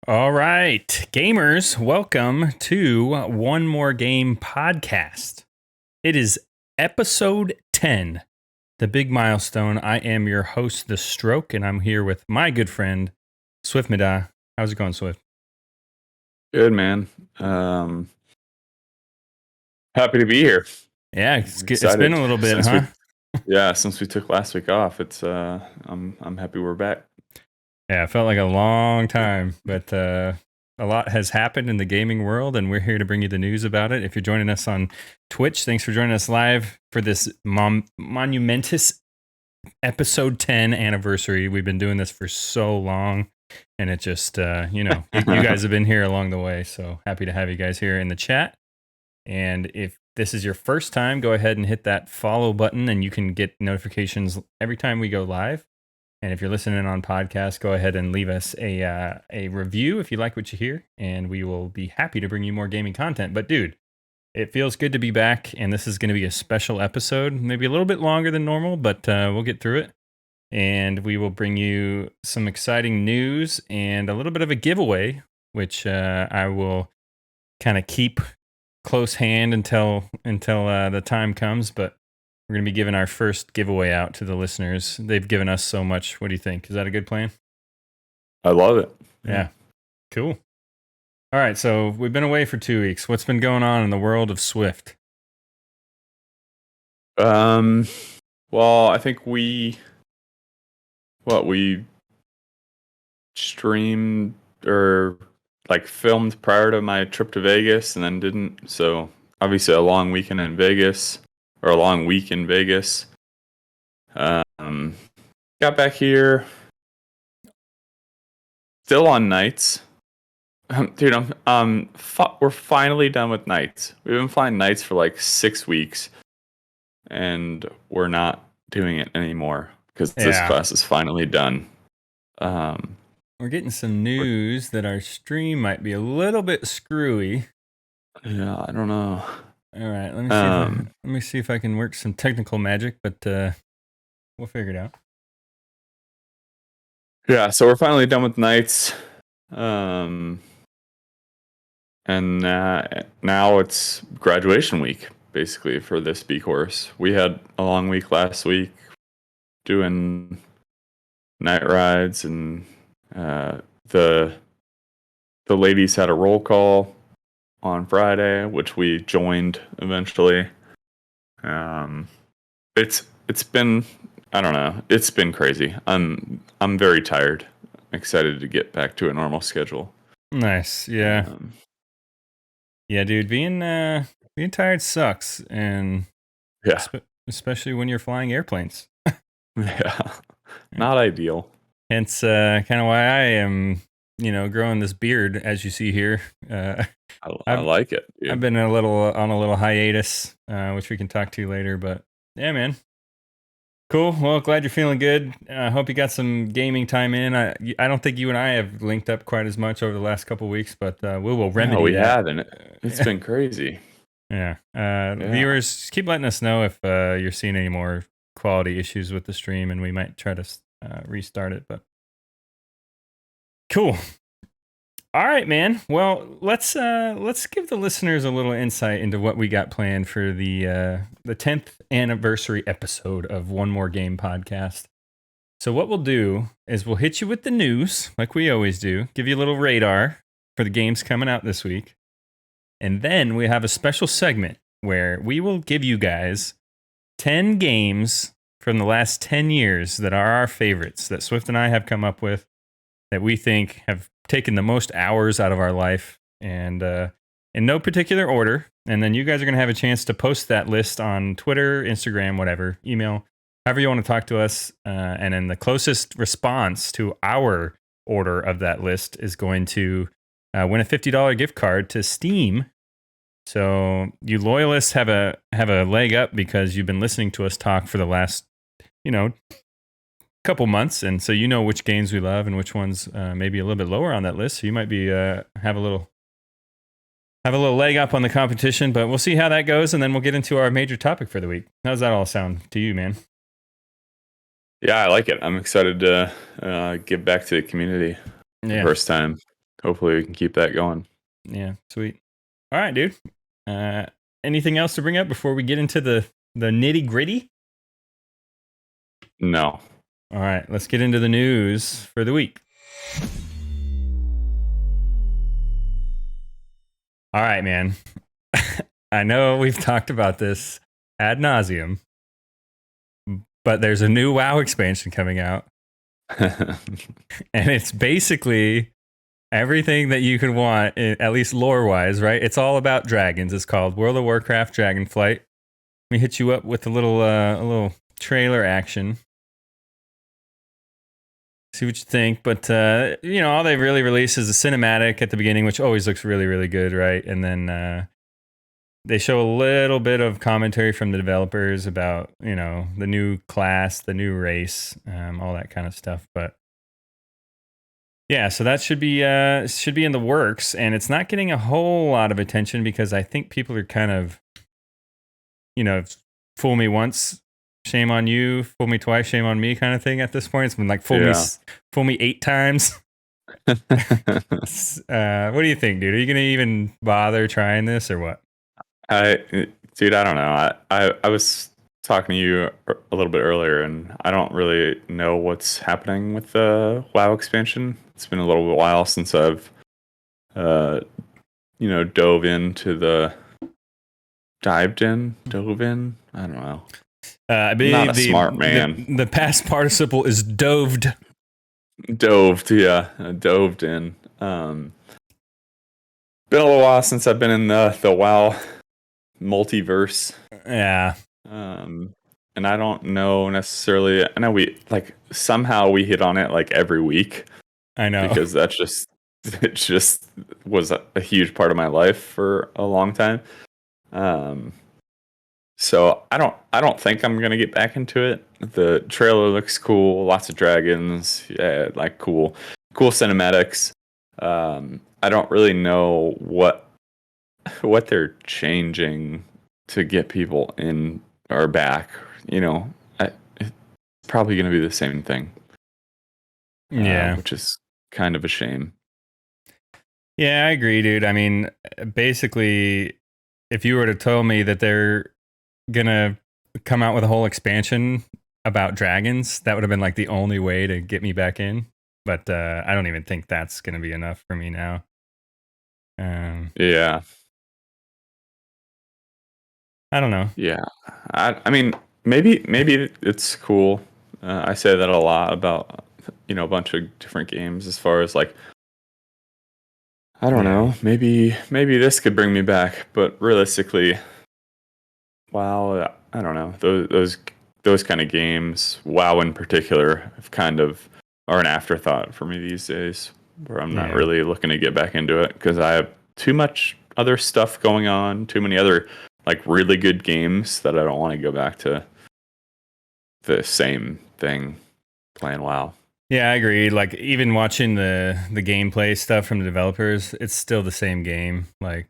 All right, gamers, welcome to One More Game podcast. It is episode 10, the big milestone. I am your host, theStroke, and I'm here with my good friend, Swiftmida. How's it going, Swift? Good, man. Happy to be here. Yeah, it's been a little bit, since huh? since we took last week off. I'm happy we're back. Yeah, it felt like a long time, but a lot has happened in the gaming world, and we're here to bring you the news about it. If you're joining us on Twitch, thanks for joining us live for this monumentous episode 10 anniversary. We've been doing this for so long, and it just, you guys have been here along the way, so happy to have you guys here in the chat. And if this is your first time, go ahead and hit that follow button, and you can get notifications every time we go live. And if you're listening on podcast, go ahead and leave us a review if you like what you hear, and we will be happy to bring you more gaming content. But dude, it feels good to be back, and this is going to be a special episode, maybe a little bit longer than normal, but we'll get through it. And we will bring you some exciting news and a little bit of a giveaway, which I will kind of keep close hand until the time comes. But we're going to be giving our first giveaway out to the listeners. They've given us so much. What do you think? Is that a good plan? I love it. Yeah. Cool. All right. So we've been away for 2 weeks. What's been going on in the world of Swift? Well, I think we streamed or filmed prior to my trip to Vegas and then didn't. So obviously a long weekend in Vegas. Or a long week in Vegas. Got back here. Still on nights. Dude, we're finally done with nights. We've been flying nights for like 6 weeks. And we're not doing it anymore. Because this class is finally done. We're getting some news that our stream might be a little bit screwy. Yeah, I don't know. All right, let me see if I can work some technical magic, but we'll figure it out. Yeah, so we're finally done with nights, and now it's graduation week, basically, for this B course. We had a long week last week, doing night rides, and the ladies had a roll call on Friday, which we joined eventually. It's been, I don't know, it's been crazy. I'm very tired. Excited to get back to a normal schedule. Nice, yeah. Yeah, dude, being tired sucks, and yeah, especially when you're flying airplanes. Yeah, not ideal. Hence, kind of why I am, growing this beard, as you see here. I like it. Dude. I've been on a little hiatus, which we can talk to later. But yeah, man, cool. Well, glad you're feeling good. I hope you got some gaming time in. I don't think you and I have linked up quite as much over the last couple of weeks, but we will remedy. No, we haven't. It's been crazy. Yeah. Viewers, keep letting us know if you're seeing any more quality issues with the stream, and we might try to restart it. But cool. All right, man. Well, let's give the listeners a little insight into what we got planned for the 10th anniversary episode of One More Game podcast. So what we'll do is we'll hit you with the news, like we always do, give you a little radar for the games coming out this week. And then we have a special segment where we will give you guys 10 games from the last 10 years that are our favorites, that Swift and I have come up with, that we think have taken the most hours out of our life, and in no particular order. And then you guys are going to have a chance to post that list on Twitter, Instagram, whatever, email, however you want to talk to us. And then the closest response to our order of that list is going to win a $50 gift card to Steam. So you loyalists have a leg up because you've been listening to us talk for the last, couple months, and so you know which games we love and which ones maybe a little bit lower on that list. So you might be have a little leg up on the competition, but we'll see how that goes, and then we'll get into our major topic for the week. How does that all sound to you, man? Yeah, I like it. I'm excited to give back to the community the first time. hopefully we can keep that going. Yeah, sweet. All right, dude. Anything else to bring up before we get into the nitty gritty? No. All right, let's get into the news for the week. All right, man. I know we've talked about this ad nauseum, but there's a new WoW expansion coming out. And it's basically everything that you could want, at least lore-wise, right? It's all about dragons. It's called World of Warcraft Dragonflight. Let me hit you up with a little trailer action. See what you think. But, all they've really released is a cinematic at the beginning, which always looks really, really good, right? And then they show a little bit of commentary from the developers about, the new class, the new race, all that kind of stuff. But yeah, so that should be in the works, and it's not getting a whole lot of attention because I think people are kind of, fool me once, shame on you, fool me twice, shame on me kind of thing at this point. It's been like fool me 8 times. What do you think, dude? Are you gonna even bother trying this or what? Dude, I don't know. I was talking to you a little bit earlier, and I don't really know what's happening with the WoW expansion. It's been a little while since I've, dove in. I don't know. I believe I'm not a smart man. The past participle is doved. Doved, yeah, doved in. Been a little while since I've been in the WoW multiverse. Yeah. And I don't know necessarily. I know somehow we hit on it like every week. I know, because it just was a huge part of my life for a long time. So I don't think I'm gonna get back into it. The trailer looks cool, lots of dragons, yeah, like cool cinematics. I don't really know what they're changing to get people in or back. It's probably gonna be the same thing. Yeah, which is kind of a shame. Yeah, I agree, dude. I mean, basically, if you were to tell me that they're gonna come out with a whole expansion about dragons, that would have been like the only way to get me back in. But I don't even think that's gonna be enough for me now. Yeah. I don't know. Yeah. I mean, maybe it's cool. I say that a lot about a bunch of different games as far as like I don't know. Maybe this could bring me back, but realistically, wow, I don't know. Those kind of games, WoW in particular, have kind of are an afterthought for me these days, where I'm not really looking to get back into it because I have too much other stuff going on, too many other like really good games that I don't want to go back to the same thing playing WoW. Yeah, I agree. Like even watching the gameplay stuff from the developers, it's still the same game, like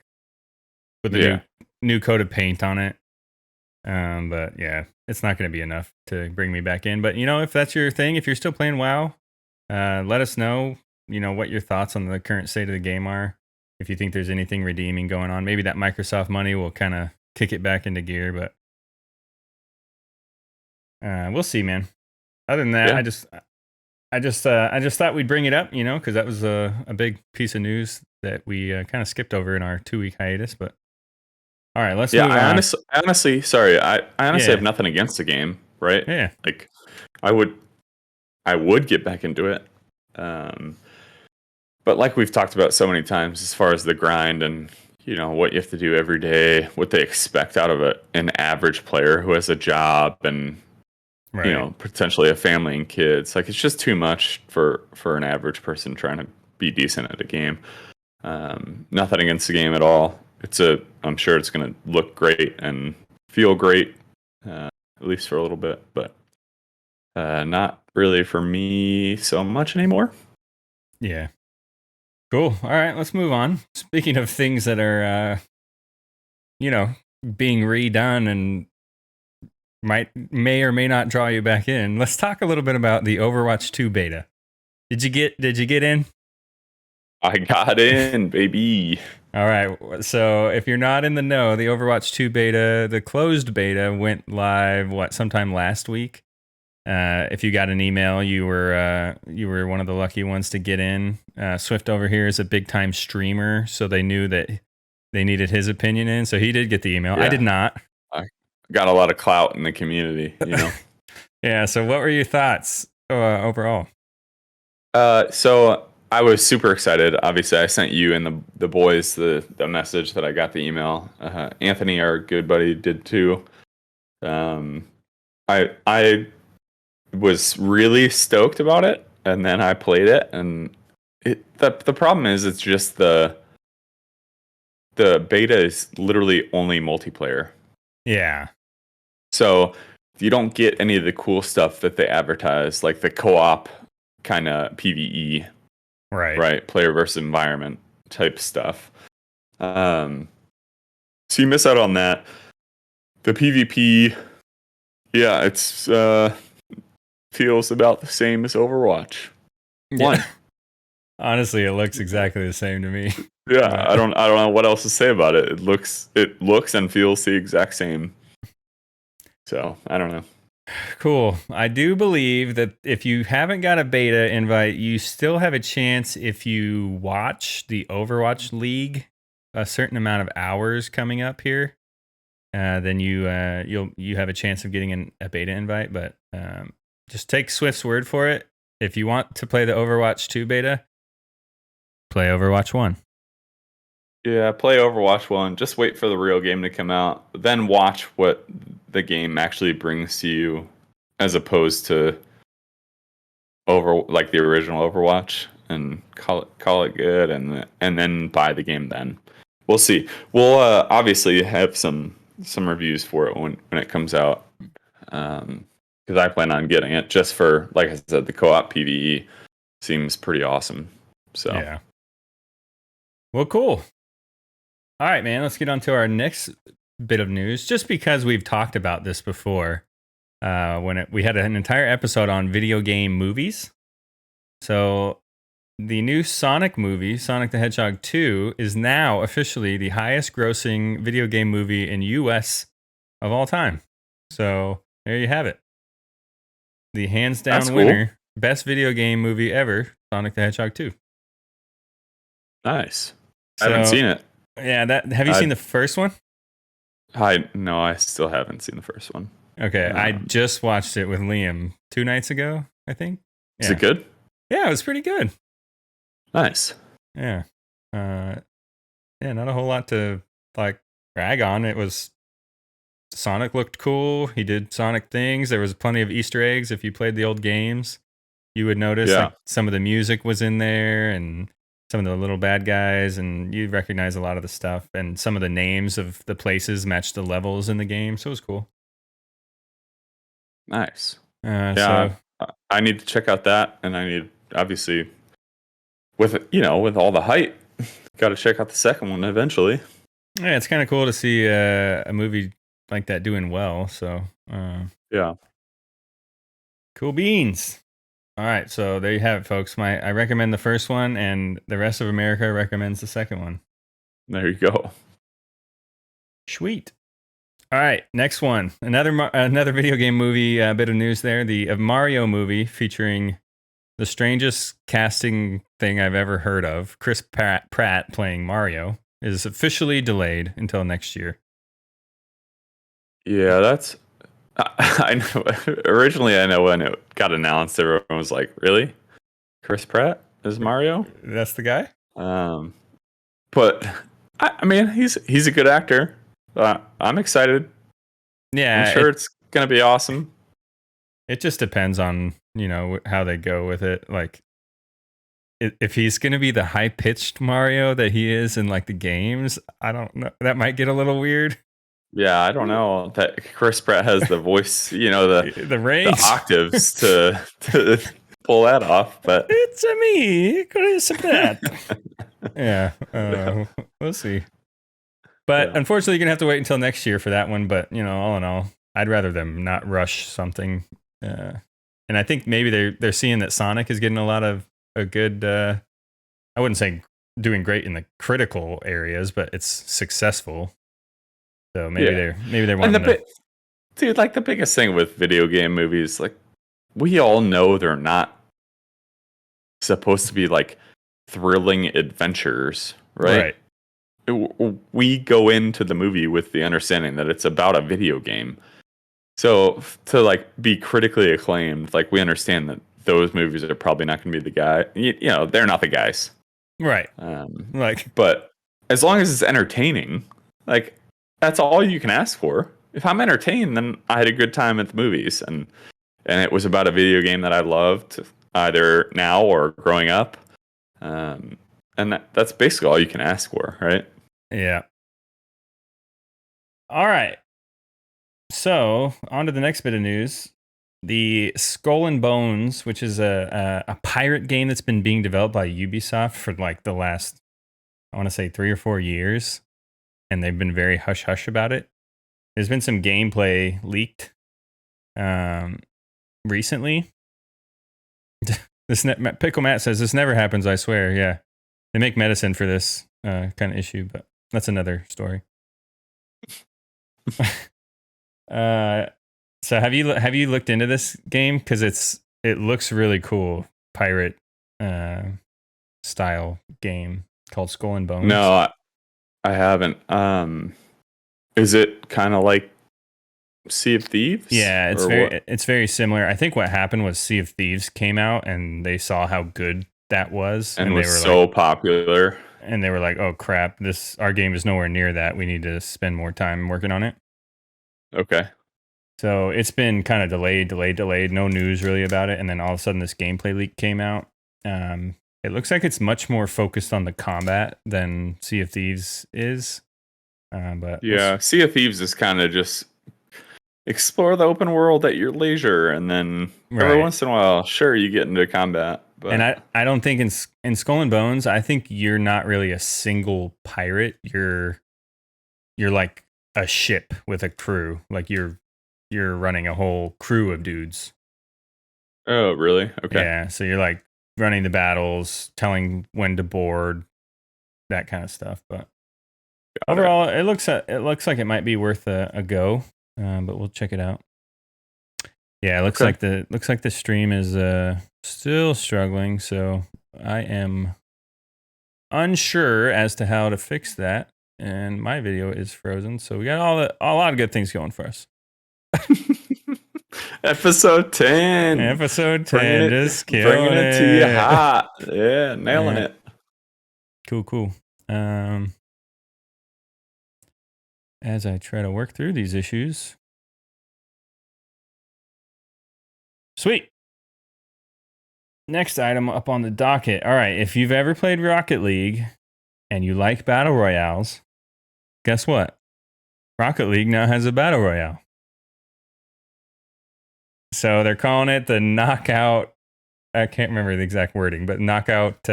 with the new coat of paint on it. But yeah, it's not going to be enough to bring me back in. But if that's your thing, if you're still playing WoW, let us know. What your thoughts on the current state of the game are. If you think there's anything redeeming going on, maybe that Microsoft money will kind of kick it back into gear. But we'll see, man. Other than that, I just thought we'd bring it up, because that was a big piece of news that we kind of skipped over in our 2-week hiatus. But all right, let's move on. I honestly, sorry, I honestly have nothing against the game, right? Yeah, like I would get back into it, but like we've talked about so many times, as far as the grind and what you have to do every day, what they expect out of an average player who has a job and potentially a family and kids. Like it's just too much for an average person trying to be decent at a game. Nothing against the game at all. I'm sure it's going to look great and feel great, at least for a little bit, but not really for me so much anymore. Yeah. Cool. All right, let's move on. Speaking of things that are, being redone and may or may not draw you back in, let's talk a little bit about the Overwatch 2 beta. Did you get in? I got in, baby. All right. So if you're not in the know, the Overwatch 2 beta, the closed beta went live sometime last week. If you got an email, you were one of the lucky ones to get in. Swift over here is a big time streamer, so they knew that they needed his opinion in, so he did get the email. Yeah. I did not. I got a lot of clout in the community, Yeah. So what were your thoughts overall? So I was super excited. Obviously, I sent you and the boys the message that I got the email. Anthony, our good buddy, did too. I was really stoked about it, and then I played it, and the problem is it's just the beta is literally only multiplayer. Yeah. So you don't get any of the cool stuff that they advertise, like the co-op kind of PvE, right? Player versus environment type stuff. So you miss out on that. The PvP, yeah, it's feels about the same as Overwatch. Yeah. Honestly, it looks exactly the same to me. Yeah, I don't know what else to say about it. It looks and feels the exact same. So I don't know. Cool. I do believe that if you haven't got a beta invite, you still have a chance if you watch the Overwatch League a certain amount of hours coming up here. Then you have a chance of getting a beta invite. But just take Swift's word for it. If you want to play the Overwatch 2 beta, play Overwatch 1. Yeah, play Overwatch 1. Just wait for the real game to come out. Then watch what the game actually brings to you, as opposed to the original Overwatch, and call it good, and then buy the game. Then we'll see. We'll obviously have some reviews for it when it comes out, because I plan on getting it just for, like I said, the co-op PvE seems pretty awesome. So yeah. Well, cool. All right, man, let's get on to our next bit of news. Just because we've talked about this before, we had an entire episode on video game movies. So the new Sonic movie, Sonic the Hedgehog 2, is now officially the highest grossing video game movie in US of all time. So there you have it. The hands down winner, best video game movie ever, Sonic the Hedgehog 2. Nice. I haven't seen it. Yeah, have you seen the first one? No, I still haven't seen the first one. Okay, I just watched it with Liam 2 nights ago, I think. Yeah. Is it good? Yeah, it was pretty good. Nice. Yeah. Not a whole lot to brag on. It was Sonic looked cool. He did Sonic things. There was plenty of Easter eggs. If you played the old games, you would notice some of the music was in there, and some of the little bad guys, and you recognize a lot of the stuff, and some of the names of the places matched the levels in the game, so it was cool. Nice. So I need to check out that, and I need, obviously, with all the hype, got to check out the second one eventually. Yeah, it's kind of cool to see a movie like that doing well. So yeah, cool beans. All right, so there you have it, folks. I recommend the first one, and the rest of America recommends the second one. There you go. Sweet. All right, next one. Another video game movie bit of news there. The Mario movie featuring the strangest casting thing I've ever heard of. Chris Pratt playing Mario is officially delayed until next year. Yeah, that's... I know. Originally, I know when it got announced, everyone was like, "Really, Chris Pratt is Mario? That's the guy." But I mean, he's a good actor. I'm excited. Yeah, I'm sure it's gonna be awesome. It just depends on how they go with it. Like, if he's gonna be the high pitched Mario that he is in like the games, I don't know. That might get a little weird. Yeah, I don't know that Chris Pratt has the voice, the range, the octaves to pull that off. But it's me, Chris Pratt. Yeah, we'll see. But unfortunately, you're gonna have to wait until next year for that one. But all in all, I'd rather them not rush something. And I think maybe they're seeing that Sonic is getting a lot of a good. I wouldn't say doing great in the critical areas, but it's successful. So maybe they're wanting to. Dude, like the biggest thing with video game movies, like we all know they're not supposed to be like thrilling adventures, right? We go into the movie with the understanding that it's about a video game. So to like be critically acclaimed, like we understand that those movies are probably not going to be the guy. You know, they're not the guys, Right. But as long as it's entertaining, like that's all you can ask for. If I'm entertained, then I had a good time at the movies, and it was about a video game that I loved, either now or growing up. And that's basically all you can ask for, right? Yeah. All right. So, on to the next bit of news. The Skull and Bones, which is a pirate game that's been being developed by Ubisoft for like the last, I want to say 3 or 4 years. And they've been very hush-hush about it. There's been some gameplay leaked recently. Pickle Matt says, this never happens, I swear. Yeah. They make medicine for this kind of issue, but that's another story. So have you looked into this game? Because it looks really cool. Pirate style game called Skull and Bones. No, I haven't. Is it kind of like Sea of Thieves? Yeah, it's very similar. I think what happened was Sea of Thieves came out and they saw how good that was, and was so popular. And they were like, "Oh crap! Our game is nowhere near that. We need to spend more time working on it." Okay. So it's been kind of delayed. No news really about it. And then all of a sudden this gameplay leak came out. It looks like it's much more focused on the combat than Sea of Thieves is. But yeah, Sea of Thieves is kind of just explore the open world at your leisure. And then every once in a while, sure, you get into combat. But. And I don't think in Skull and Bones, I think you're not really a single pirate. You're like a ship with a crew. Like you're running a whole crew of dudes. Oh, really? Okay. Yeah, so you're like running the battles, telling when to board, that kind of stuff. But overall, it looks like it might be worth a go. But we'll check it out. Yeah, it looks like the stream is still struggling, so I am unsure as to how to fix that. And my video is frozen, so we got a lot of good things going for us. Episode 10. Just bringing it to you hot. Yeah, nailing it. Cool. As I try to work through these issues. Sweet. Next item up on the docket. All right, if you've ever played Rocket League and you like battle royales, guess what? Rocket League now has a battle royale. So they're calling it the knockout. I can't remember the exact wording, but knockout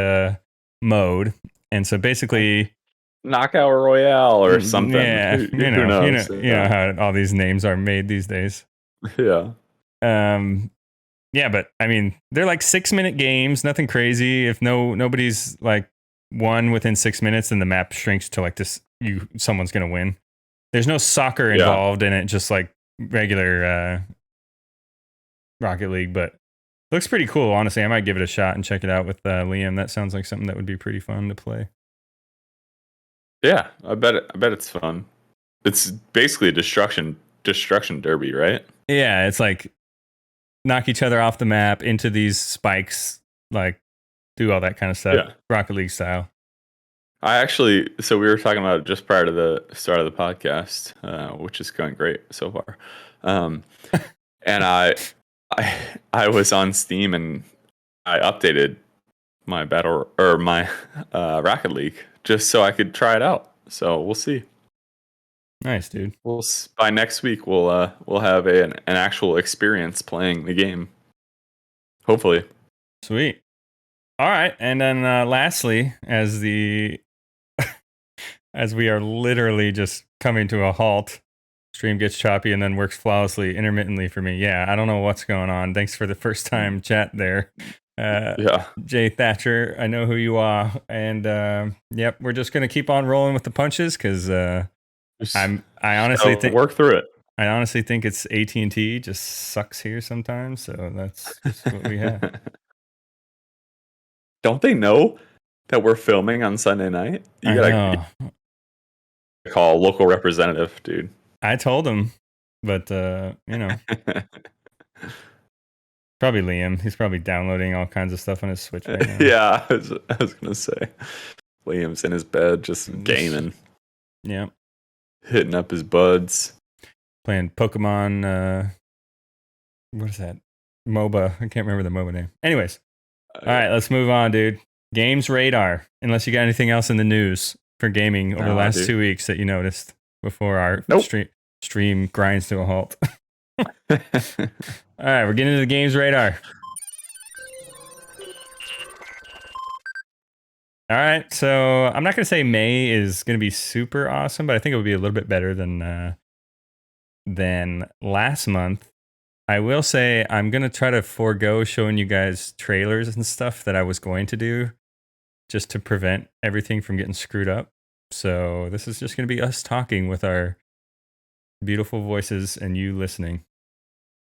mode. And so basically, knockout royale or something. Yeah, who knows? You know how all these names are made these days. Yeah. Yeah, but I mean, they're like 6-minute games, nothing crazy. If nobody's like won within 6 minutes, then the map shrinks to like this. Someone's gonna win. There's no soccer involved in it, just like regular Rocket League, but looks pretty cool. Honestly, I might give it a shot and check it out with Liam. That sounds like something that would be pretty fun to play. Yeah, I bet it's fun. It's basically a destruction derby, right? Yeah, it's like knock each other off the map into these spikes, like do all that kind of stuff. Yeah. Rocket League style. So we were talking about it just prior to the start of the podcast, which is going great so far. And I was on Steam and I updated my Rocket League just so I could try it out. So we'll see. Nice, dude. By next week we'll have an actual experience playing the game. Hopefully. Sweet. All right, and then lastly, as we are literally just coming to a halt, Stream gets choppy and then works flawlessly intermittently for me. Yeah, I don't know what's going on. Thanks for the first time chat there. Yeah. Jay Thatcher, I know who you are. And yep, we're just going to keep on rolling with the punches because I honestly think work through it. I honestly think it's AT&T just sucks here sometimes. So that's just what we have. Don't they know that we're filming on Sunday night? You I gotta know. call a local representative, dude. I told him, but you know, probably Liam. He's probably downloading all kinds of stuff on his Switch right now. Yeah, I was gonna say, Liam's in his bed just gaming. Yeah, hitting up his buds, playing Pokemon. What is that? MOBA. I can't remember the MOBA name. Anyways, all right, let's move on, dude. Games radar. Unless you got anything else in the news for gaming over the last 2 weeks that you noticed before our stream grinds to a halt. All right, we're getting into the games radar. All right, so I'm not going to say May is going to be super awesome, but I think it will be a little bit better than last month. I will say I'm going to try to forego showing you guys trailers and stuff that I was going to do just to prevent everything from getting screwed up. So this is just going to be us talking with our beautiful voices and you listening.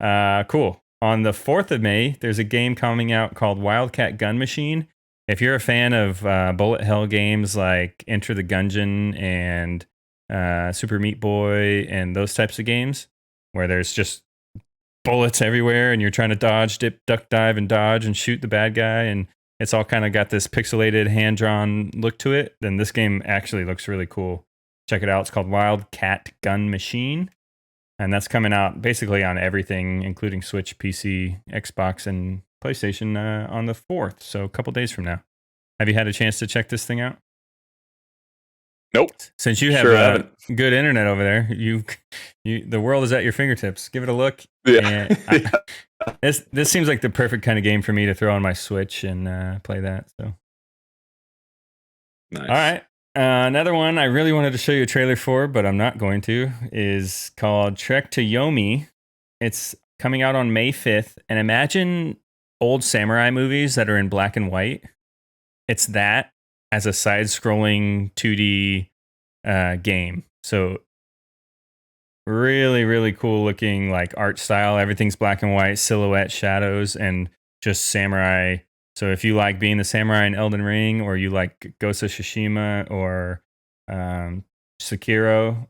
Cool. On the 4th of May, there's a game coming out called Wildcat Gun Machine. If you're a fan of bullet hell games like Enter the Gungeon and Super Meat Boy and those types of games where there's just bullets everywhere and you're trying to dodge, dip, duck, dive, and dodge and shoot the bad guy, and it's all kind of got this pixelated, hand-drawn look to it, then this game actually looks really cool. Check it out. It's called Wildcat Gun Machine, and that's coming out basically on everything, including Switch, PC, Xbox, and PlayStation on the 4th, so a couple days from now. Have you had a chance to check this thing out? Nope. Since you have good internet over there, you the world is at your fingertips. Give it a look. Yeah. This seems like the perfect kind of game for me to throw on my Switch and play that. So, nice. All right. Another one I really wanted to show you a trailer for, but I'm not going to, is called Trek to Yomi. It's coming out on May 5th. And imagine old samurai movies that are in black and white. It's that as a side-scrolling 2D game. So really, really cool looking like art style. Everything's black and white, silhouette, shadows, and just samurai. So if you like being the samurai in Elden Ring, or you like Ghost of Tsushima, or Sekiro,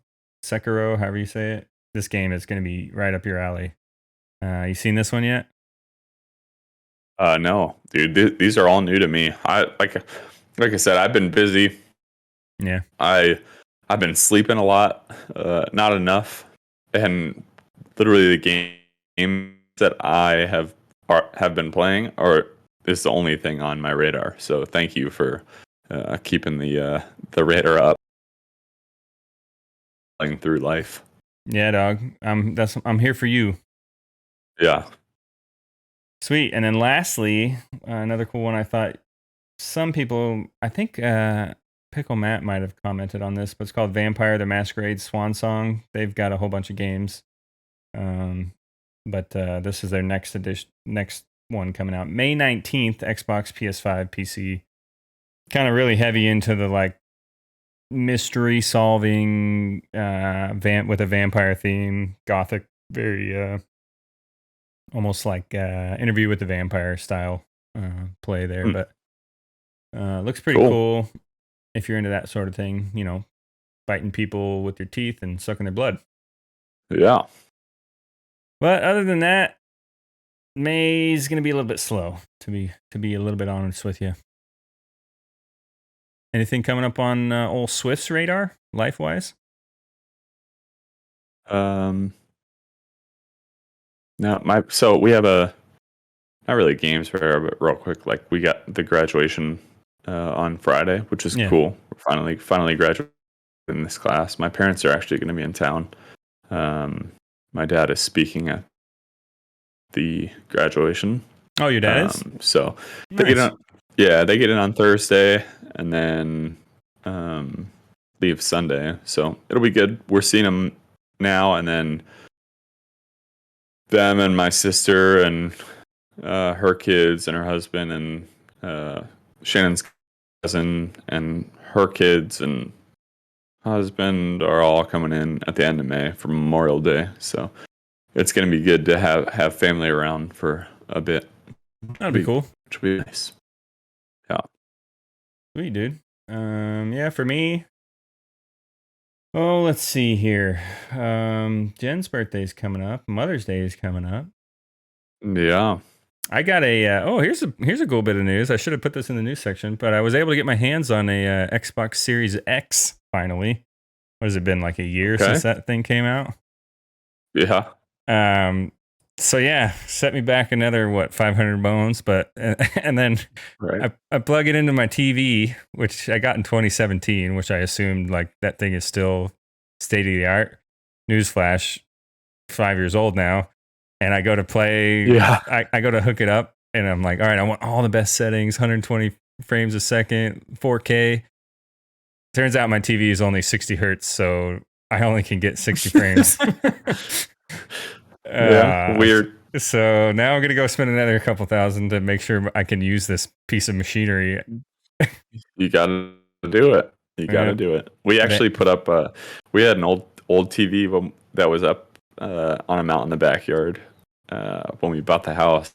however you say it, this game is going to be right up your alley. You seen this one yet? No, dude. These are all new to me. Like I said, I've been busy. Yeah. I've been sleeping a lot, not enough, and literally the game that I have been playing is the only thing on my radar. So thank you for keeping the radar up, playing through life. Yeah, dog. I'm here for you. Yeah. Sweet. And then lastly, another cool one I thought some people, I think Pickle Matt might have commented on this, but it's called Vampire the Masquerade Swan Song. They've got a whole bunch of games. But this is their next one coming out. May 19th, Xbox, PS5, PC. Kind of really heavy into the like mystery solving with a vampire theme, gothic, very almost like Interview with the Vampire style play there, but looks pretty cool if you're into that sort of thing, you know, biting people with your teeth and sucking their blood. Yeah. But other than that, May's going to be a little bit slow, to be a little bit honest with you. Anything coming up on old Swift's radar, life-wise? No, so we have not really games radar, but real quick, like we got the graduation on Friday, which is cool. We're finally graduating in this class. My parents are actually going to be in town. My dad is speaking at the graduation. Oh, your dad is? So nice. They get in on Thursday and then leave Sunday. So it'll be good. We're seeing them now, and then them and my sister and her kids and her husband and Shannon's cousin and her kids and husband are all coming in at the end of May for Memorial Day. So it's going to be good to have family around for a bit. That'd be cool. Which would be nice. Yeah. Sweet, dude. Yeah, for me. Oh, let's see here. Jen's birthday's coming up. Mother's Day is coming up. Yeah. I got a here's a cool bit of news. I should have put this in the news section, but I was able to get my hands on a Xbox Series X finally. What has it been, like a year since that thing came out? Yeah. So yeah, set me back another 500 bones, but and then I plug it into my TV, which I got in 2017, which I assumed like that thing is still state of the art. Newsflash, 5 years old now. And I go to play, I go to hook it up, and I'm like, all right, I want all the best settings, 120 frames a second, 4K. Turns out my TV is only 60 hertz, so I only can get 60 frames. Weird. So now I'm going to go spend another couple thousand to make sure I can use this piece of machinery. You got to do it. You got to do it. We actually put up, we had an old TV that was up on a mountain in the backyard when we bought the house,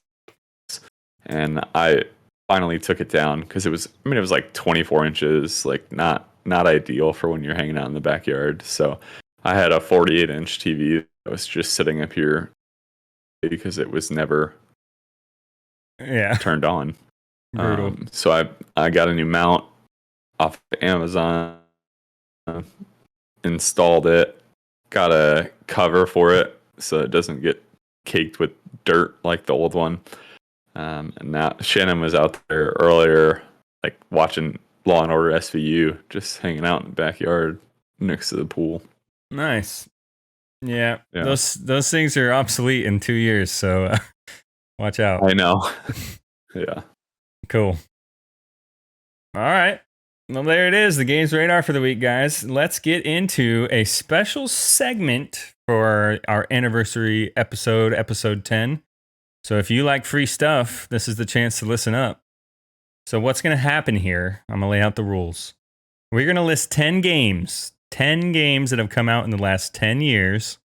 and I finally took it down because it was like 24 inches, like not ideal for when you're hanging out in the backyard. So I had a 48-inch TV that was just sitting up here because it was never turned on. Brutal. So I got a new mount off Amazon, installed it, got a cover for it so it doesn't get caked with dirt like the old one. And now Shannon was out there earlier, like watching Law and Order SVU, just hanging out in the backyard next to the pool. Nice. Yeah. Those things are obsolete in 2 years, so watch out. I know. Yeah. Cool. All right. Well, there it is, the Games Radar for the week, guys. Let's get into a special segment for our anniversary episode 10. So if you like free stuff, this is the chance to listen up. So what's going to happen here? I'm going to lay out the rules. We're going to list 10 games that have come out in the last 10 years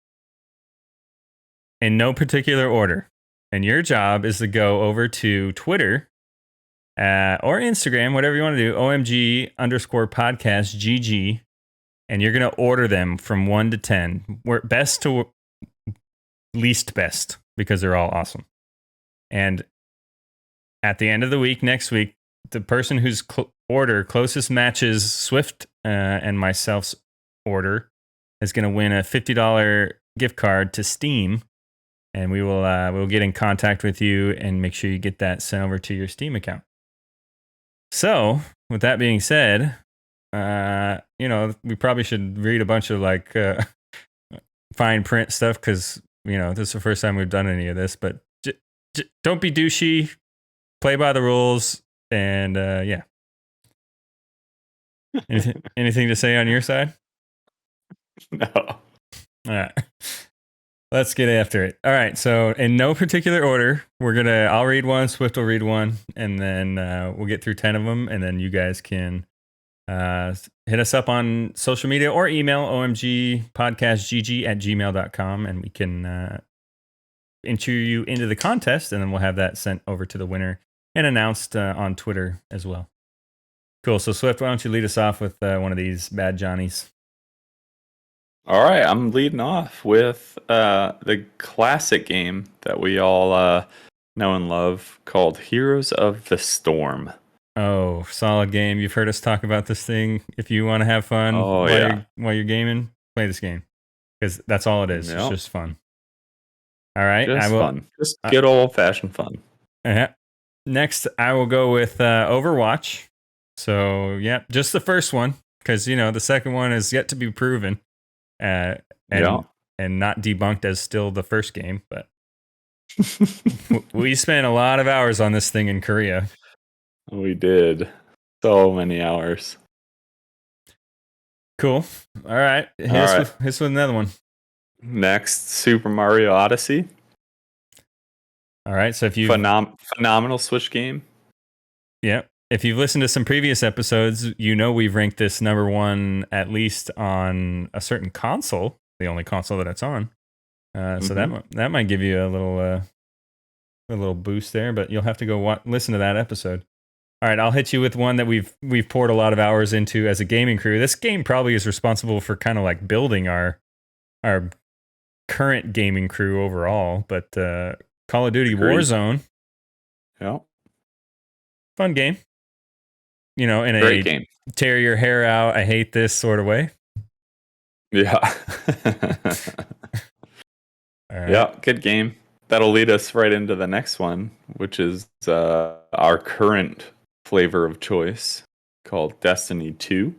in no particular order. And your job is to go over to Twitter or Instagram, whatever you want to do, OMG_podcastGG, and you're going to order them from 1 to 10. We're best to least best because they're all awesome. And at the end of the week, next week, the person whose order closest matches Swift and myself's order is going to win a $50 gift card to Steam. And we will we'll get in contact with you and make sure you get that sent over to your Steam account. So, with that being said, we probably should read a bunch of like fine print stuff because, this is the first time we've done any of this. But don't be douchey, play by the rules, and yeah. Anything to say on your side? No. All right. Let's get after it. All right. So in no particular order, I'll read one, Swift will read one, and then we'll get through 10 of them. And then you guys can hit us up on social media or email OMGpodcastGG@gmail.com, and we can enter you into the contest, and then we'll have that sent over to the winner and announced on Twitter as well. Cool. So Swift, why don't you lead us off with one of these bad Johnnies? All right, I'm leading off with the classic game that we all know and love called Heroes of the Storm. Oh, solid game. You've heard us talk about this thing. If you want to have fun while you're gaming, play this game. Because that's all it is. Yep. It's just fun. All right. Fun. Just good old-fashioned fun. Next, I will go with Overwatch. So, yeah, just the first one. Because, the second one is yet to be proven. And not debunked as still the first game, but we spent a lot of hours on this thing in Korea. We did. So many hours. Cool. All right. Hit us with another one. Next, Super Mario Odyssey. All right. So if you phenomenal Switch game. Yeah. If you've listened to some previous episodes, you know we've ranked this number one at least on a certain console, the only console that it's on. So that might give you a little boost there, but you'll have to go listen to that episode. All right, I'll hit you with one that we've poured a lot of hours into as a gaming crew. This game probably is responsible for kind of like building our current gaming crew overall, but Call of Duty Warzone. Yeah. Fun game. You know, in Great game. Tear your hair out, I hate this sort of way. Yeah. All right. Yeah, good game. That'll lead us right into the next one, which is our current flavor of choice called Destiny 2.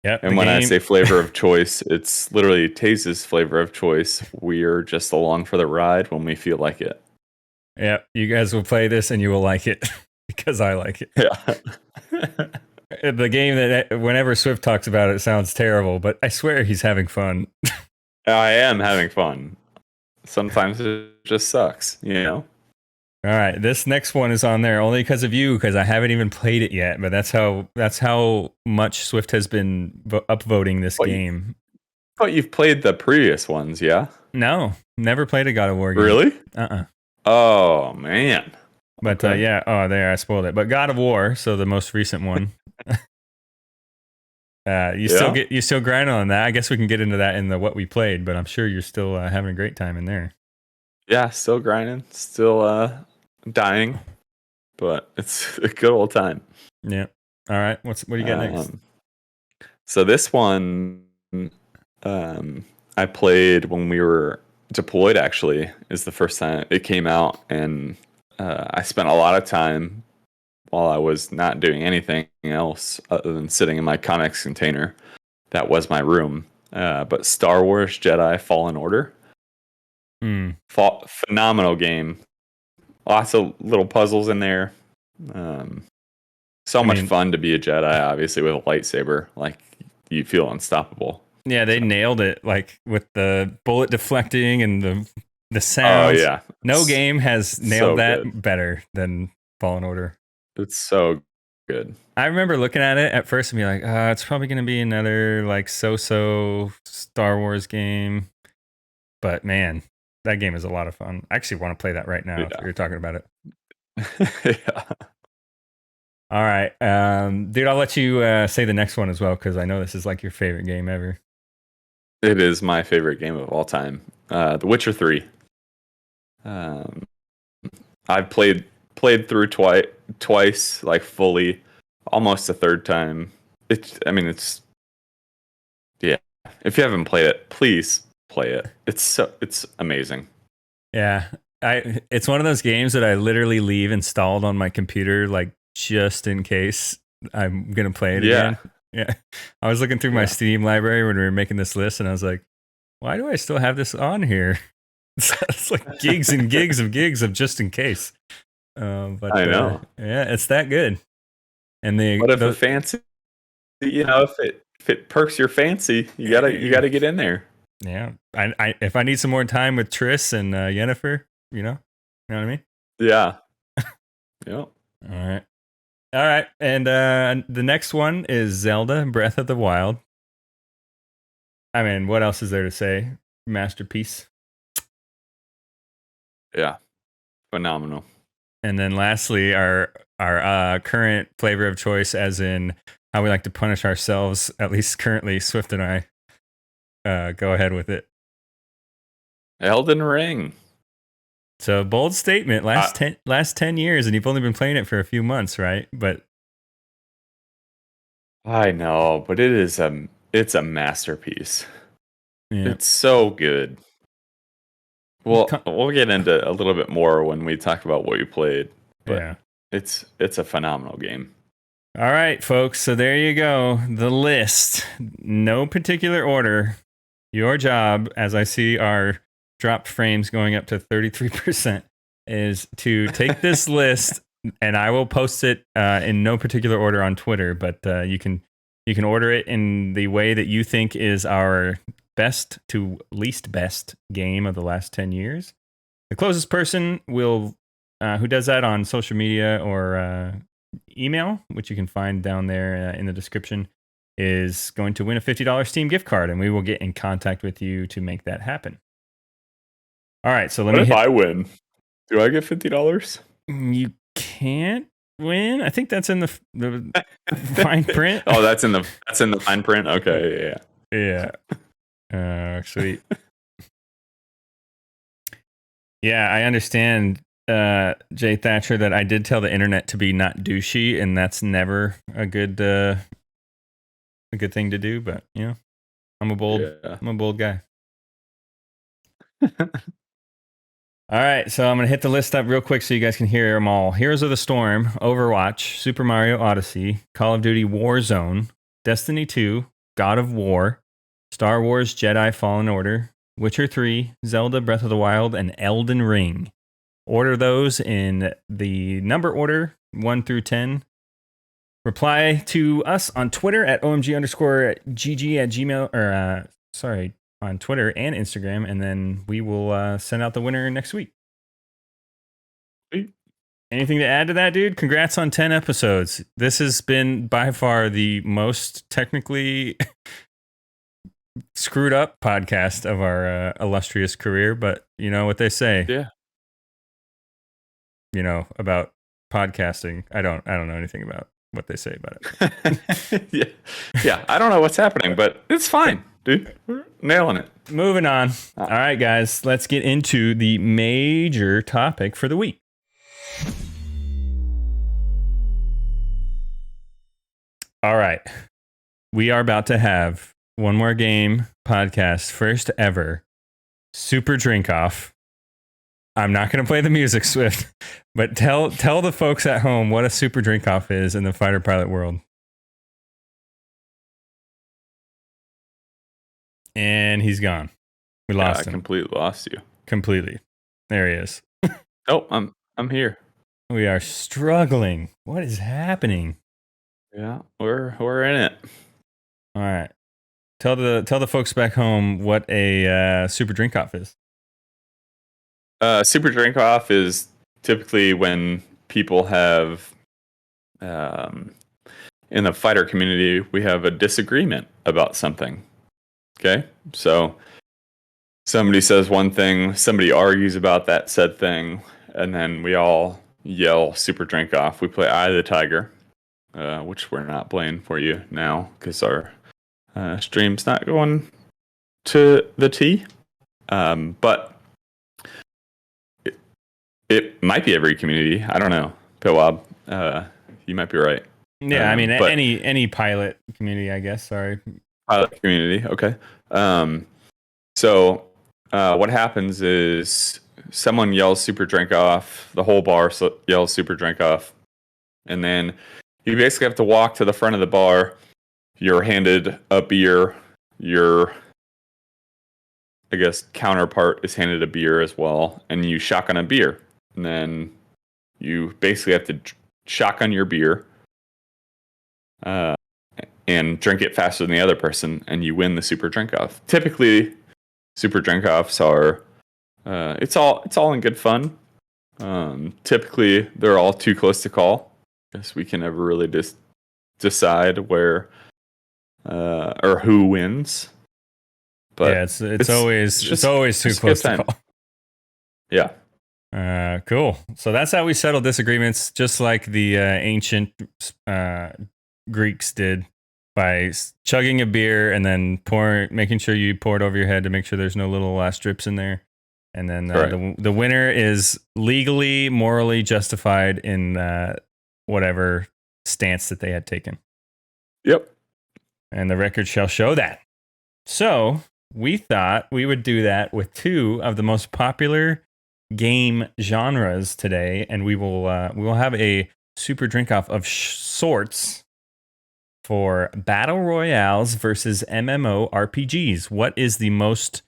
Yep, and when I say flavor of choice, it's literally Taze's flavor of choice. We're just along for the ride when we feel like it. Yeah, you guys will play this and you will like it because I like it. Yeah. The game that whenever Swift talks about it sounds terrible, but I swear he's having fun. I am having fun. Sometimes it just sucks, you know? All right, this next one is on there only because of you, because I haven't even played it yet. But that's how much Swift has been upvoting this game. But you've played the previous ones, yeah? No, never played a God of War game. Really? Oh man. But yeah, there I spoiled it. But God of War, so the most recent one. You still grinding on that. I guess we can get into that in the what we played, but I'm sure you're still having a great time in there. Yeah, still grinding, still dying, but it's a good old time. Yeah. All right. What do you got next? So this one, I played when we were deployed. Actually, is the first time it came out, and I spent a lot of time while I was not doing anything else other than sitting in my comics container. That was my room. But Star Wars Jedi Fallen Order. Phenomenal game. Lots of little puzzles in there. So much fun to be a Jedi, obviously, with a lightsaber. Like, you feel unstoppable. Yeah, they nailed it, like with the bullet deflecting and the sounds. Oh, yeah. No game has nailed that good. better than Fallen Order. It's so good. I remember looking at it at first and be like, it's probably going to be another like so-so Star Wars game. But man, that game is a lot of fun. I actually want to play that right now if you're talking about it. Yeah. All right. Dude, I'll let you say the next one as well, because I know this is like your favorite game ever. It is my favorite game of all time. The Witcher 3. I've played through twice, like fully, almost a third time. It's yeah. If you haven't played it, please play it. It's amazing. Yeah. It's one of those games that I literally leave installed on my computer, like just in case I'm gonna play it again. Yeah. I was looking through my Steam library when we were making this list, and I was like, why do I still have this on here? It's like gigs and gigs of just in case. But I know. Yeah, it's that good. And what if a fancy, if it perks your fancy, you gotta get in there. Yeah, I if I need some more time with Triss and Yennefer, you know what I mean? Yeah. Yep. All right, and the next one is Zelda Breath of the Wild. I mean, what else is there to say? Masterpiece. Yeah, phenomenal. And then lastly, our current flavor of choice, as in how we like to punish ourselves, at least currently, Swift and I. Go ahead with it. Elden Ring. So bold statement. Last 10 years, and you've only been playing it for a few months, right? But I know, but it's a masterpiece. Yeah. It's so good. Well, we'll get into a little bit more when we talk about what you played. But it's a phenomenal game. All right, folks. So there you go. The list. No particular order. Your job, as I see our dropped frames going up to 33%, is to take this list, and I will post it in no particular order on Twitter, but you can order it in the way that you think is our best to least best game of the last 10 years. The closest person will, who does that on social media or email, which you can find down there in the description, is going to win a $50 Steam gift card, and we will get in contact with you to make that happen. All right, so What if I win? Do I get $50? You can't win. I think that's in the fine print. Oh, that's in the fine print. Okay, yeah. Sweet. Yeah, I understand, Jay Thatcher, that I did tell the internet to be not douchey, and that's never a good thing to do. But you know, I'm a bold guy. All right, so I'm going to hit the list up real quick so you guys can hear them all. Heroes of the Storm, Overwatch, Super Mario Odyssey, Call of Duty Warzone, Destiny 2, God of War, Star Wars Jedi Fallen Order, Witcher 3, Zelda Breath of the Wild, and Elden Ring. Order those in the number order, 1 through 10. Reply to us on Twitter at OMG_GG at Gmail, or on Twitter and Instagram, and then we will send out the winner next week. Anything to add to that, dude? Congrats on 10 episodes. This has been by far the most technically screwed up podcast of our illustrious career, but you know what they say. Yeah. You know, about podcasting. I don't know anything about what they say about it. Yeah. I don't know what's happening, but it's fine. Dude, we're nailing it. Moving on. All right, guys, let's get into the major topic for the week. All right. We are about to have one more game podcast, first ever Super Drink Off. I'm not going to play the music, Swift, but tell the folks at home what a Super Drink Off is in the fighter pilot world. And he's gone. We lost him. I completely lost you. Completely. There he is. Oh, I'm here. We are struggling. What is happening? Yeah, we're in it. All right. Tell the folks back home what a Super Drink Off is. Super Drink Off is typically when people have, in the fighter community, we have a disagreement about something. Okay, so somebody says one thing, somebody argues about that said thing, and then we all yell Super Drink Off. We play Eye of the Tiger, which we're not playing for you now because our stream's not going to the T. But it might be every community. I don't know. Pitwab, you might be right. Yeah, I mean, any pilot community, I guess. Sorry. Pilot community. Okay. So what happens is someone yells Super Drink Off. The whole bar yells Super Drink Off. And then you basically have to walk to the front of the bar. You're handed a beer. Your, I guess, counterpart is handed a beer as well. And you shotgun a beer. And then you basically have to shotgun your beer. And drink it faster than the other person, and you win the Super Drink Off. Typically, Super Drink Offs are, it's all in good fun. Typically, they're all too close to call, because we can never really decide where or who wins. But yeah, it's always too close to call. Yeah. Cool. So that's how we settle disagreements, just like the ancient Greeks did. By chugging a beer and then making sure you pour it over your head to make sure there's no little strips in there. And then the winner is legally, morally justified in whatever stance that they had taken. Yep. And the record shall show that. So we thought we would do that with two of the most popular game genres today. And we will have a Super Drink Off of sorts for battle royales versus MMORPGs. What is the most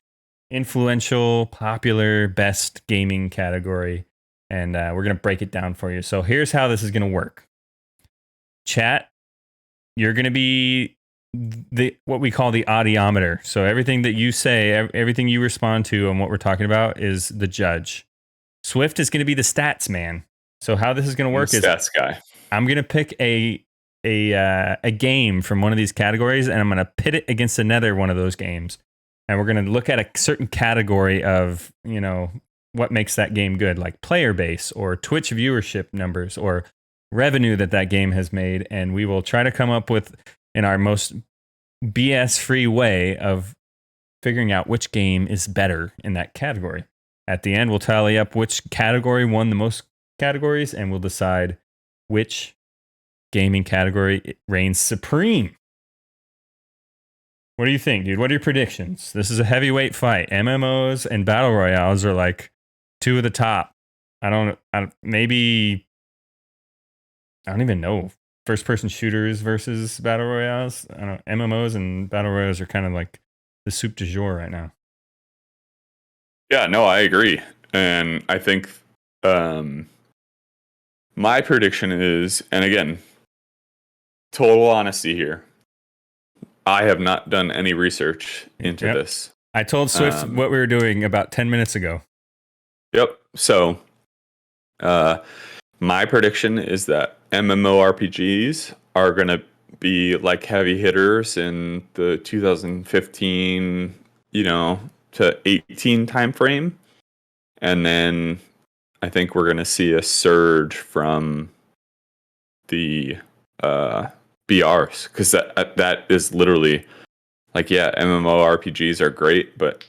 influential, popular, best gaming category? And we're going to break it down for you. So here's how this is going to work. Chat, you're going to be what we call the audiometer. So everything that you say, everything you respond to, and what we're talking about is the judge. Swift is going to be the stats man. So how this is going to work is stats guy. I'm going to pick a game from one of these categories, and I'm going to pit it against another one of those games, and we're going to look at a certain category of what makes that game good, like player base or Twitch viewership numbers or revenue that game has made, and we will try to come up with, in our most BS-free way, of figuring out which game is better in that category. At the end, we'll tally up which category won the most categories, and we'll decide which gaming category reigns supreme. What do you think, dude? What are your predictions? This is a heavyweight fight. MMOs and battle royales are like two of the top. I don't even know. First person shooters versus battle royales. I don't know. MMOs and battle royales are kind of like the soup du jour right now. Yeah, no, I agree. And I think my prediction is, and again, total honesty here, I have not done any research into this. I told Swift what we were doing about 10 minutes ago. Yep. So my prediction is that MMORPGs are going to be like heavy hitters in the 2015, to 18 timeframe. And then I think we're going to see a surge from the BRs, because that is literally like, yeah, MMORPGs are great, but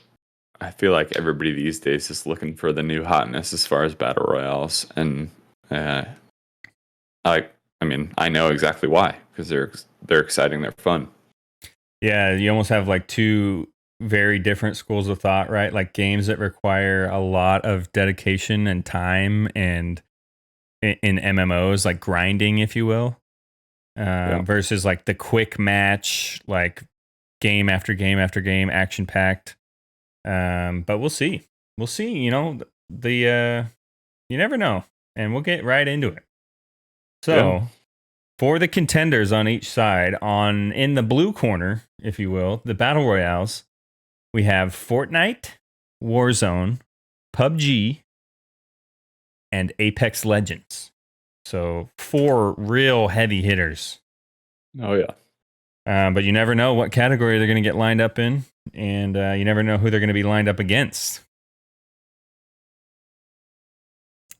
I feel like everybody these days is looking for the new hotness as far as battle royales. And I know exactly why, because they're exciting, they're fun. Yeah, you almost have like two very different schools of thought, right? Like games that require a lot of dedication and time, and in MMOs, like grinding, if you will, versus like the quick match, like game after game after game, action packed. But we'll see. You never know, and we'll get right into it. So, for the contenders on each side, in the blue corner, if you will, the battle royales, we have Fortnite, Warzone, PUBG, and Apex Legends. So 4 real heavy hitters. Oh yeah. But you never know what category they're going to get lined up in, and you never know who they're going to be lined up against.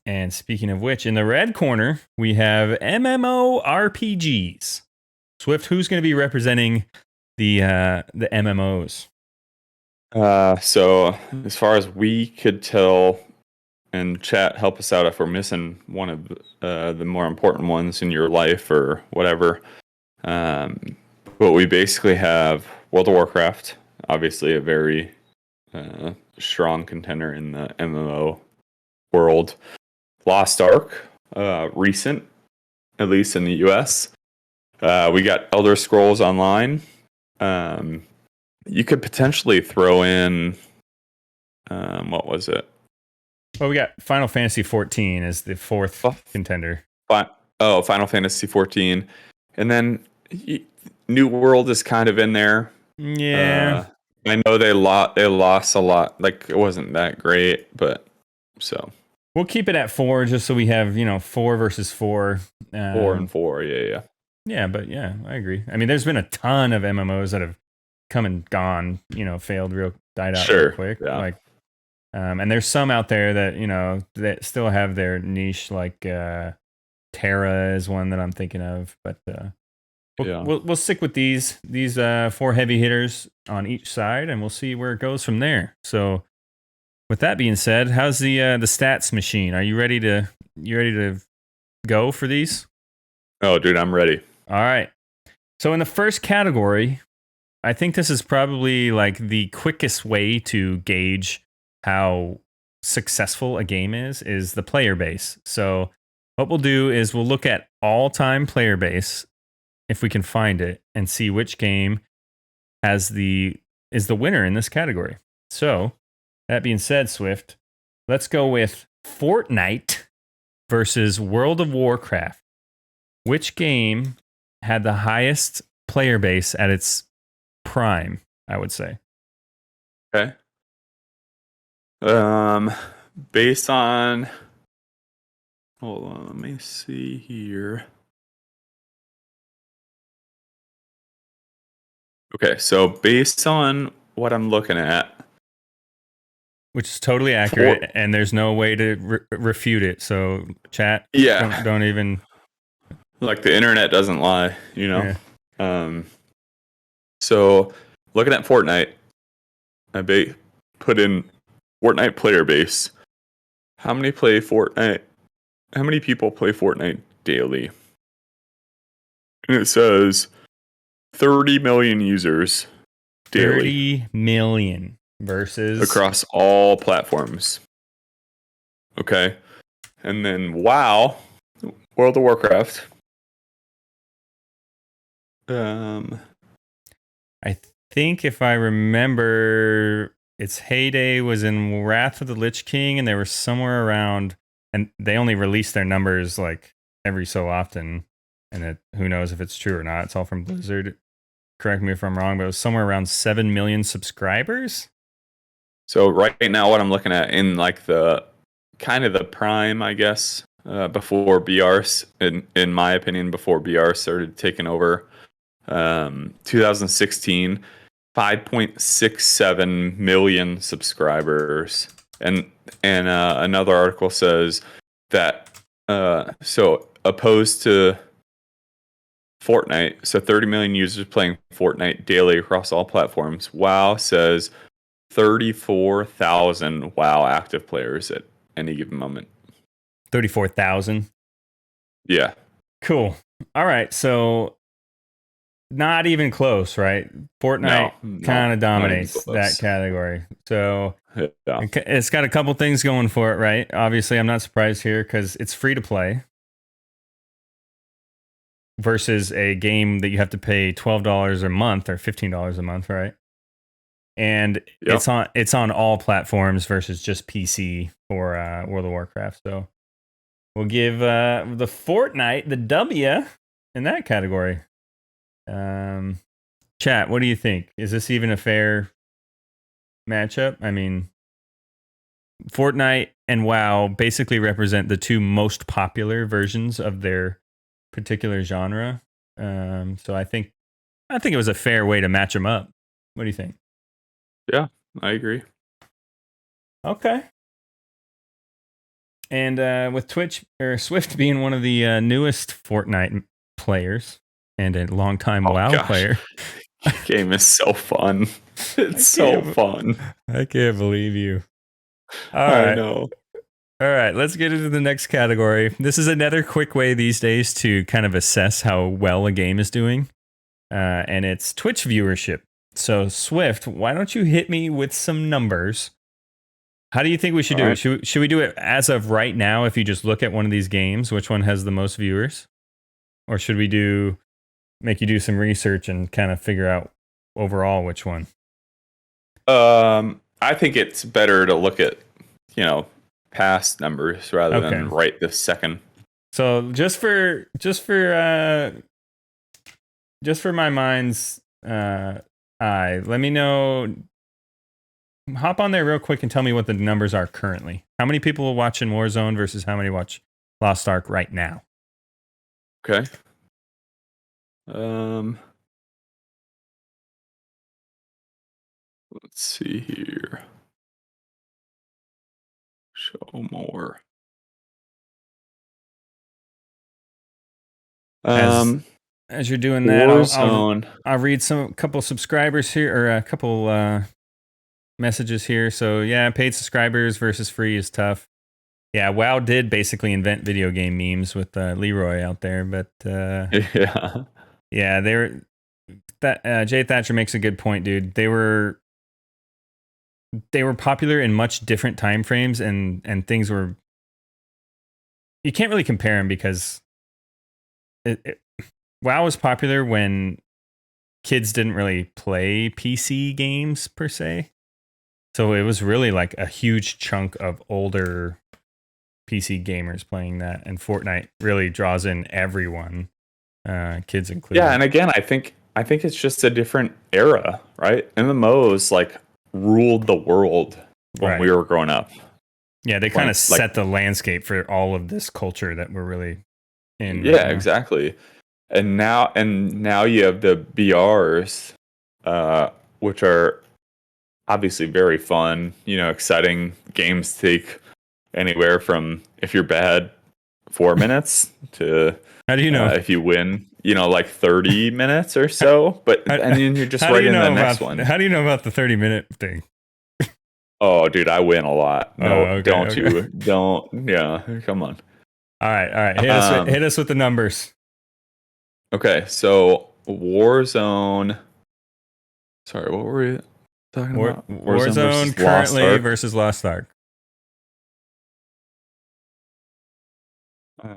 And speaking of which, in the red corner, we have MMORPGs. Swift, who's going to be representing the MMOs? So as far as we could tell, and chat, help us out if we're missing one of the more important ones in your life or whatever. But we basically have World of Warcraft, obviously a very strong contender in the MMO world. Lost Ark, recent, at least in the US. We got Elder Scrolls Online. You could potentially throw in, what was it? Well, we got Final Fantasy 14 as the fourth contender. Final Fantasy 14. And then New World is kind of in there. Yeah. I know they lost a lot. Like, it wasn't that great, but so. We'll keep it at 4 just so we have, 4 versus 4. 4 and 4, yeah. Yeah, but yeah, I agree. I mean, there's been a ton of MMOs that have come and gone, died out real quick. Yeah. Like, and there's some out there that, that still have their niche, like Terra is one that I'm thinking of. But we'll stick with these 4 heavy hitters on each side, and we'll see where it goes from there. So, with that being said, how's the stats machine? Are you ready to go for these? Oh, dude, I'm ready. All right. So in the first category, I think this is probably like the quickest way to gauge how successful a game is the player base. So what we'll do is we'll look at all-time player base, if we can find it, and see which game is the winner in this category. So that being said, Swift, let's go with Fortnite versus World of Warcraft. Which game had the highest player base at its prime, I would say. Okay. Based on, hold on, let me see here. Okay, so based on what I'm looking at, which is totally accurate, and there's no way to refute it. So, chat, don't even. Like, the internet doesn't lie, you know? Yeah. So, looking at Fortnite, I put in Fortnite player base. How many people play Fortnite daily? And it says 30 million users daily. 30 million versus across all platforms. Okay. And then WoW, World of Warcraft. I think if I remember, its heyday was in Wrath of the Lich King, and they were somewhere around, and they only release their numbers like every so often, and who knows if it's true or not. It's all from Blizzard. Correct me if I'm wrong, but it was somewhere around 7 million subscribers. So right now, what I'm looking at in like the kind of the prime, I guess, before BR, in my opinion, before BR started taking over, 2016, 5.67 million subscribers, and another article says that so opposed to Fortnite, so 30 million users playing Fortnite daily across all platforms. WoW says 34,000 WoW active players at any given moment. 34,000? Yeah. Cool. All right, so not even close, right? Fortnite kind of dominates that category. So it's got a couple things going for it, right? Obviously, I'm not surprised here because it's free to play versus a game that you have to pay $12 a month or $15 a month, right? And it's on all platforms versus just PC for World of Warcraft. So we'll give the Fortnite the W in that category. Chat, what do you think? Is this even a fair matchup? I mean, Fortnite and WoW basically represent the two most popular versions of their particular genre. So I think it was a fair way to match them up. What do you think? Yeah, I agree. Okay. And with Twitch or Swift being one of the newest Fortnite players and a longtime WoW player, game is so fun. It's so fun. I can't believe you. All right. I know. All right, let's get into the next category. This is another quick way these days to kind of assess how well a game is doing, and it's Twitch viewership. So, Swift, why don't you hit me with some numbers? How do you think we should do it? Should we do it as of right now if you just look at one of these games, which one has the most viewers? Or should we make you do some research and kind of figure out overall which one? I think it's better to look at, past numbers rather than right this second. So just for my mind's eye, let me know. Hop on there real quick and tell me what the numbers are currently. How many people are watching Warzone versus how many watch Lost Ark right now? Okay. Let's see here. Show more. As you're doing that, I'll read a couple subscribers here, or a couple messages here. So yeah, paid subscribers versus free is tough. Yeah, WoW did basically invent video game memes with Leroy out there, but yeah, Jay Thatcher makes a good point, dude. They were popular in much different time frames, and things were. You can't really compare them because WoW was popular when kids didn't really play PC games per se. So it was really like a huge chunk of older PC gamers playing that. And Fortnite really draws in everyone, kids included. Yeah, and again, I think I think it's just a different era, right? MMOs like ruled the world when we were growing up. Yeah, they kind of set the landscape for all of this culture that we're really in. Yeah, exactly. And now you have the BRs, which are obviously very fun, exciting games. Take anywhere from, if you're bad, 4 minutes to, how do you know if you win, like 30 minutes or so, and then you're just right in the next one. How do you know about the 30-minute thing? Oh, dude, I win a lot. No, okay, don't you? Don't. Yeah, come on. All right. Hit us with the numbers. Okay, so Warzone. Sorry, what were we talking about? Warzone currently versus Lost Ark. Oh,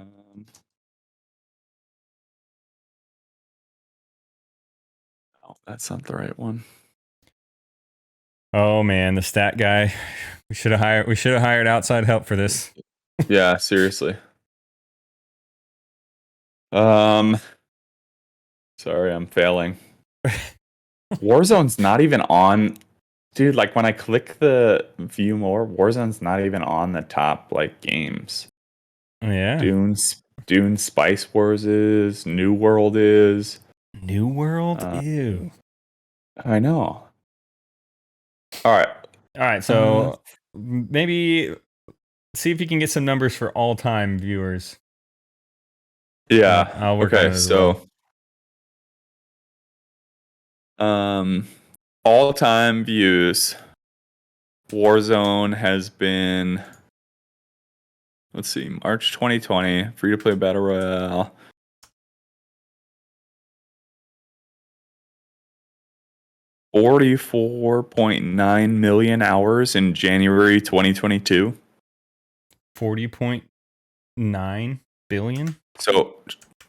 that's not the right one. Oh man, the stat guy. We should have hired outside help for this. Yeah, seriously. Sorry, I'm failing. Warzone's not even on. Dude, like when I click the view more, Warzone's not even on the top like games. Oh, yeah. Dune Spice Wars is, New World is. New World? Ew. I know. All right, so maybe see if you can get some numbers for all-time viewers. Yeah. I'll work on it as well. All-time views. Warzone has been, let's see, March 2020, free-to-play battle royale. $44.9 million hours in January 2022. 40.9 billion. So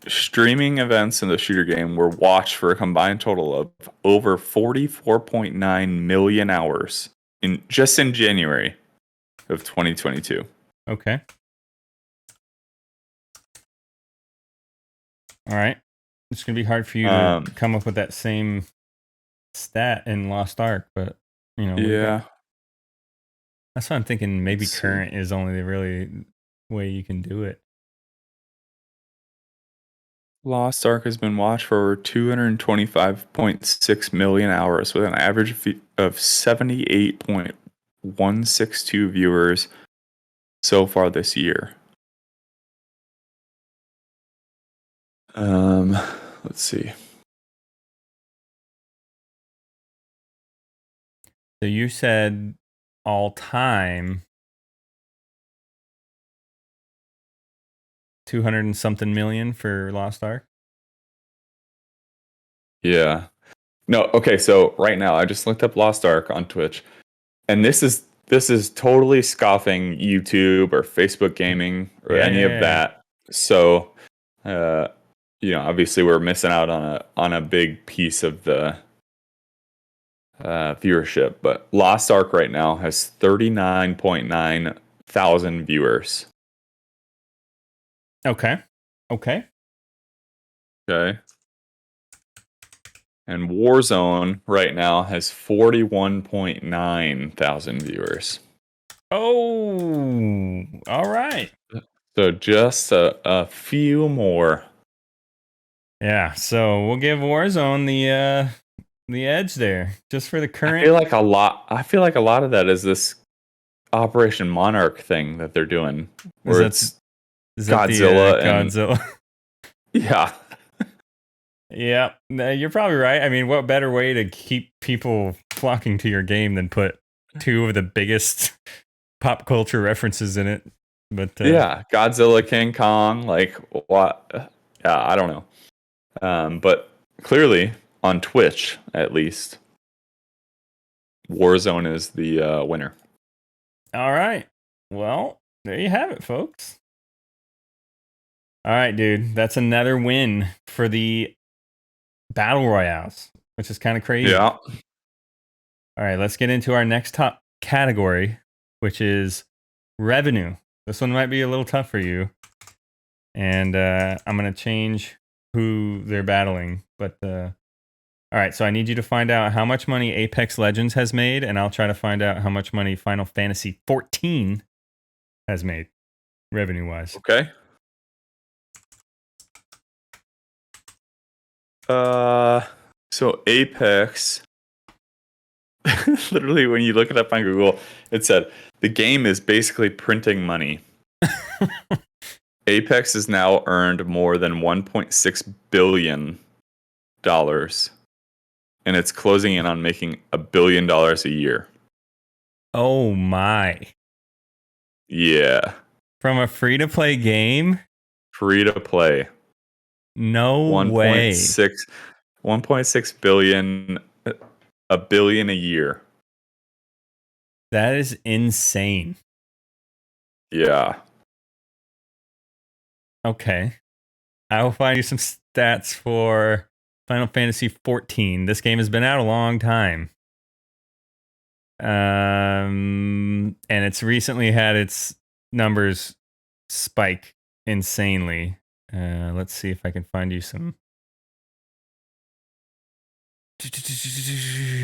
streaming events in the shooter game were watched for a combined total of over 44.9 million hours in January of 2022. Okay. All right. It's going to be hard for you to come up with that same stat in Lost Ark, but yeah. That's what I'm thinking. Maybe current is only the really way you can do it. Lost Ark has been watched for over 225.6 million hours with an average of 78.162 viewers so far this year. Let's see. So you said all time 200 and something million for Lost Ark? Yeah. No, okay, so right now I just looked up Lost Ark on Twitch, and this is totally scoffing YouTube or Facebook gaming or any of that. So obviously we're missing out on a big piece of the viewership, but Lost Ark right now has 39.9 thousand viewers. Okay. And Warzone right now has 41.9 thousand viewers. Oh, all right. So just a few more. Yeah, so we'll give Warzone the edge there, just for the current. I feel like a lot of that is this Operation Monarch thing that they're doing, where it's Godzilla and Godzilla. Yeah. Yeah, you're probably right. I mean, what better way to keep people flocking to your game than put two of the biggest pop culture references in it? But yeah, Godzilla, King Kong, like what? Yeah, I don't know. But clearly on Twitch, at least, Warzone is the winner. All right. Well, there you have it, folks. All right, dude. That's another win for the Battle Royales, which is kind of crazy. Yeah. All right, let's get into our next top category, which is revenue. This one might be a little tough for you. And I'm going to change who they're battling. But All right, so I need you to find out how much money Apex Legends has made, and I'll try to find out how much money Final Fantasy 14 has made, revenue-wise. Okay. So Apex, literally when you look it up on Google, it said the game is basically printing money. Apex has now earned more than $1.6 billion, and it's closing in on making $1 billion a year. Oh my. Yeah. From a free-to-play game? Free to play. No way. 1.6 billion, $1 billion a year. That is insane. Yeah. Okay. I will find you some stats for Final Fantasy 14. This game has been out a long time. And it's recently had its numbers spike insanely. Let's see if I can find you some.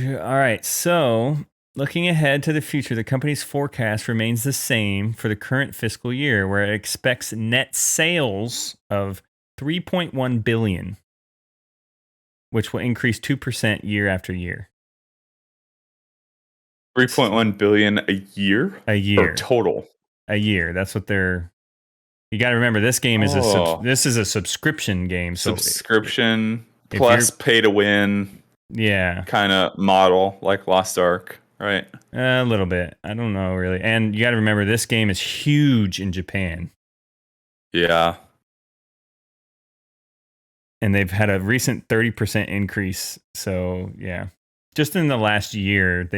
All right, so looking ahead to the future, the company's forecast remains the same for the current fiscal year, where it expects net sales of 3.1 billion, which will increase 2% year after year. 3.1 billion a year? A year. Or total? A year. That's what they're. You got to remember, this game is this is a subscription game. So subscription plus pay to win. Yeah. Kind of model like Lost Ark, right? A little bit. I don't know really. And you got to remember, this game is huge in Japan. Yeah. And they've had a recent 30% increase. So yeah, just in the last year,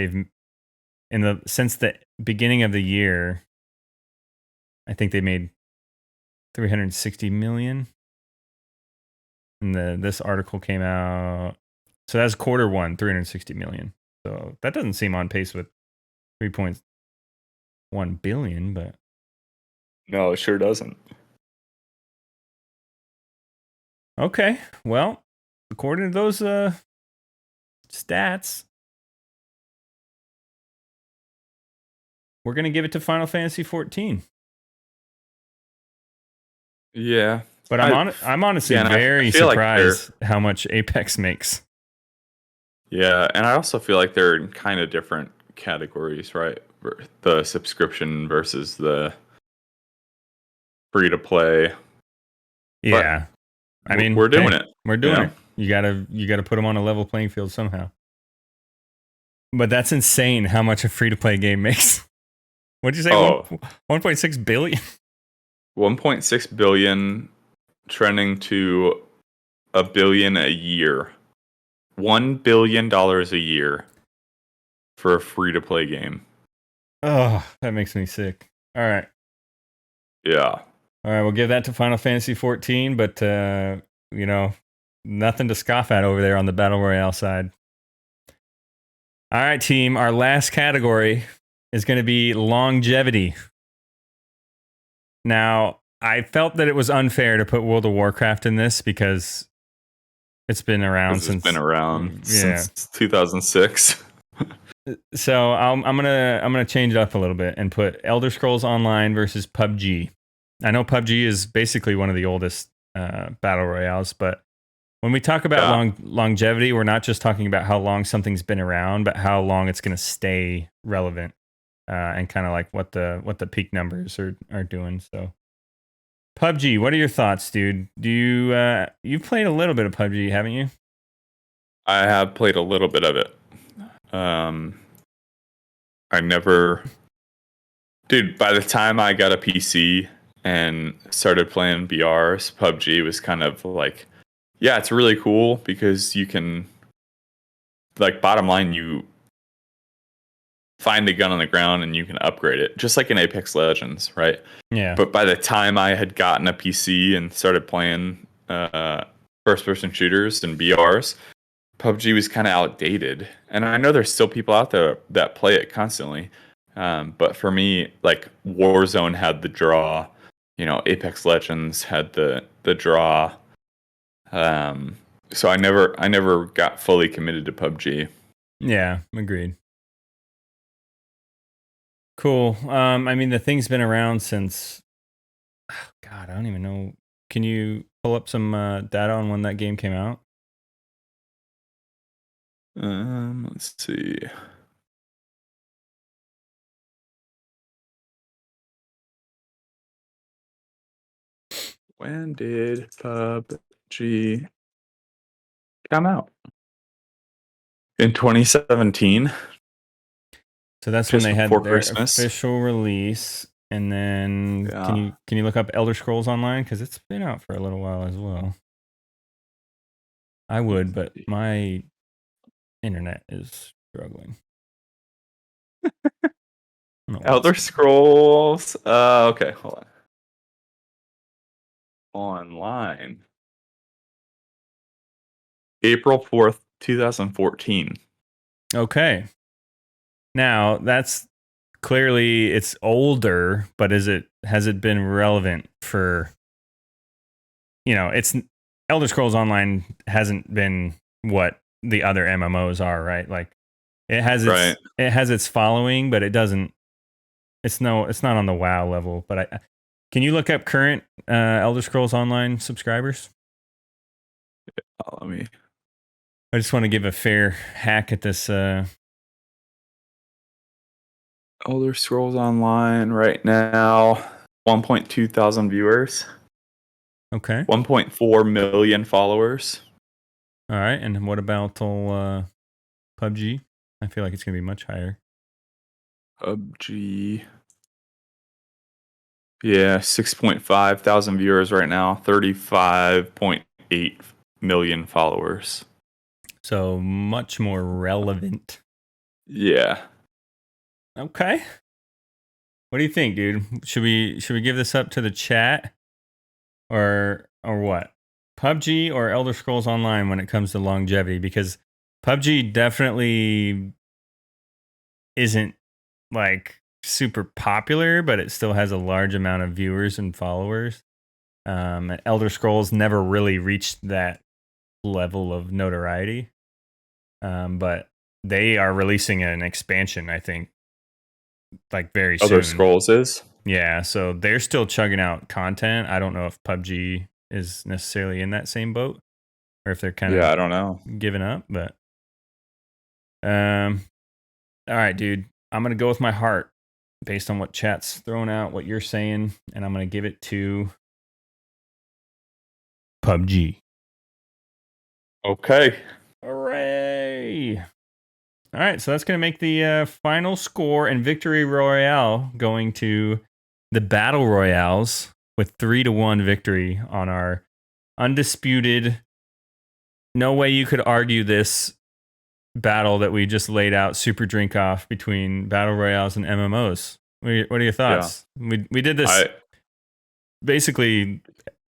since the beginning of the year, I think they made 360 million. And this article came out. So that's quarter one, 360 million. So that doesn't seem on pace with 3.1 billion, but no, it sure doesn't. Okay, well, according to those stats, we're gonna give it to Final Fantasy 14. Yeah, but I'm honestly very surprised how much Apex makes. Yeah, and I also feel like they're in kind of different categories, right? The subscription versus the free to play. Yeah, but I mean, we're doing it. We're doing it. You gotta put them on a level playing field somehow. But that's insane how much a free to play game makes. What'd you say? 1.6 billion. 1.6 billion, trending to $1 billion a year. $1 billion a year for a free to play game. Oh, that makes me sick. All right. Yeah. All right, we'll give that to Final Fantasy 14, but nothing to scoff at over there on the Battle Royale side. All right, team, our last category is going to be longevity. Now, I felt that it was unfair to put World of Warcraft in this because it's been around since 2006. So I'm gonna change it up a little bit and put Elder Scrolls Online versus PUBG. I know PUBG is basically one of the oldest battle royales, but when we talk about longevity, we're not just talking about how long something's been around, but how long it's going to stay relevant, and kind of like what the peak numbers are doing. So, PUBG, what are your thoughts, dude? Do you've played a little bit of PUBG, haven't you? I have played a little bit of it. I never, dude. By the time I got a PC and started playing BRs, PUBG was kind of like, yeah, it's really cool because you can, like, bottom line, you find a gun on the ground and you can upgrade it, just like in Apex Legends, right? Yeah. But by the time I had gotten a PC and started playing first-person shooters and BRs, PUBG was kind of outdated. And I know there's still people out there that play it constantly. But for me, like, Warzone had the draw. Apex Legends had the draw. So I never got fully committed to PUBG. Yeah, agreed. Cool. I mean, the thing's been around since. Oh, God, I don't even know. Can you pull up some data on when that game came out? Let's see. When did PUBG come out? In 2017. So that's when Just they before had their Christmas. official release. And then can you look up Elder Scrolls Online? Because it's been out for a little while as well. I would, but my internet is struggling. Elder Scrolls. Okay, hold on. Online. April 4th, 2014. Okay. Now that's clearly it's older, but has it been relevant for, it's Elder Scrolls Online hasn't been what the other MMOs are, right? Like it has its following, but it's not on the WoW level. But can you look up current Elder Scrolls Online subscribers? I just want to give a fair hack at this. Elder Scrolls Online right now, 1.2 thousand viewers. Okay. 1.4 million followers. All right. And what about PUBG? I feel like it's going to be much higher. PUBG. Yeah, 6.5 thousand viewers right now, 35.8 million followers. So much more relevant. Yeah. Okay. What do you think, dude? Should we give this up to the chat or what? PUBG or Elder Scrolls Online when it comes to longevity? Because PUBG definitely isn't like super popular, but it still has a large amount of viewers and followers. Elder Scrolls never really reached that level of notoriety. But they are releasing an expansion, I think, like very soon. Elder Scrolls is? Yeah, so they're still chugging out content. I don't know if PUBG is necessarily in that same boat or if they're kind of I don't know. giving up, but all right, dude. I'm going to go with my heart based on what chat's throwing out, what you're saying, and I'm going to give it to PUBG. Okay. Hooray! All right, so that's going to make the final score and victory royale going to the battle royales with 3-1 victory on our undisputed. No way you could argue this battle that we just laid out, super drink off between battle royales and MMOs. What are your thoughts? Yeah. We did this basically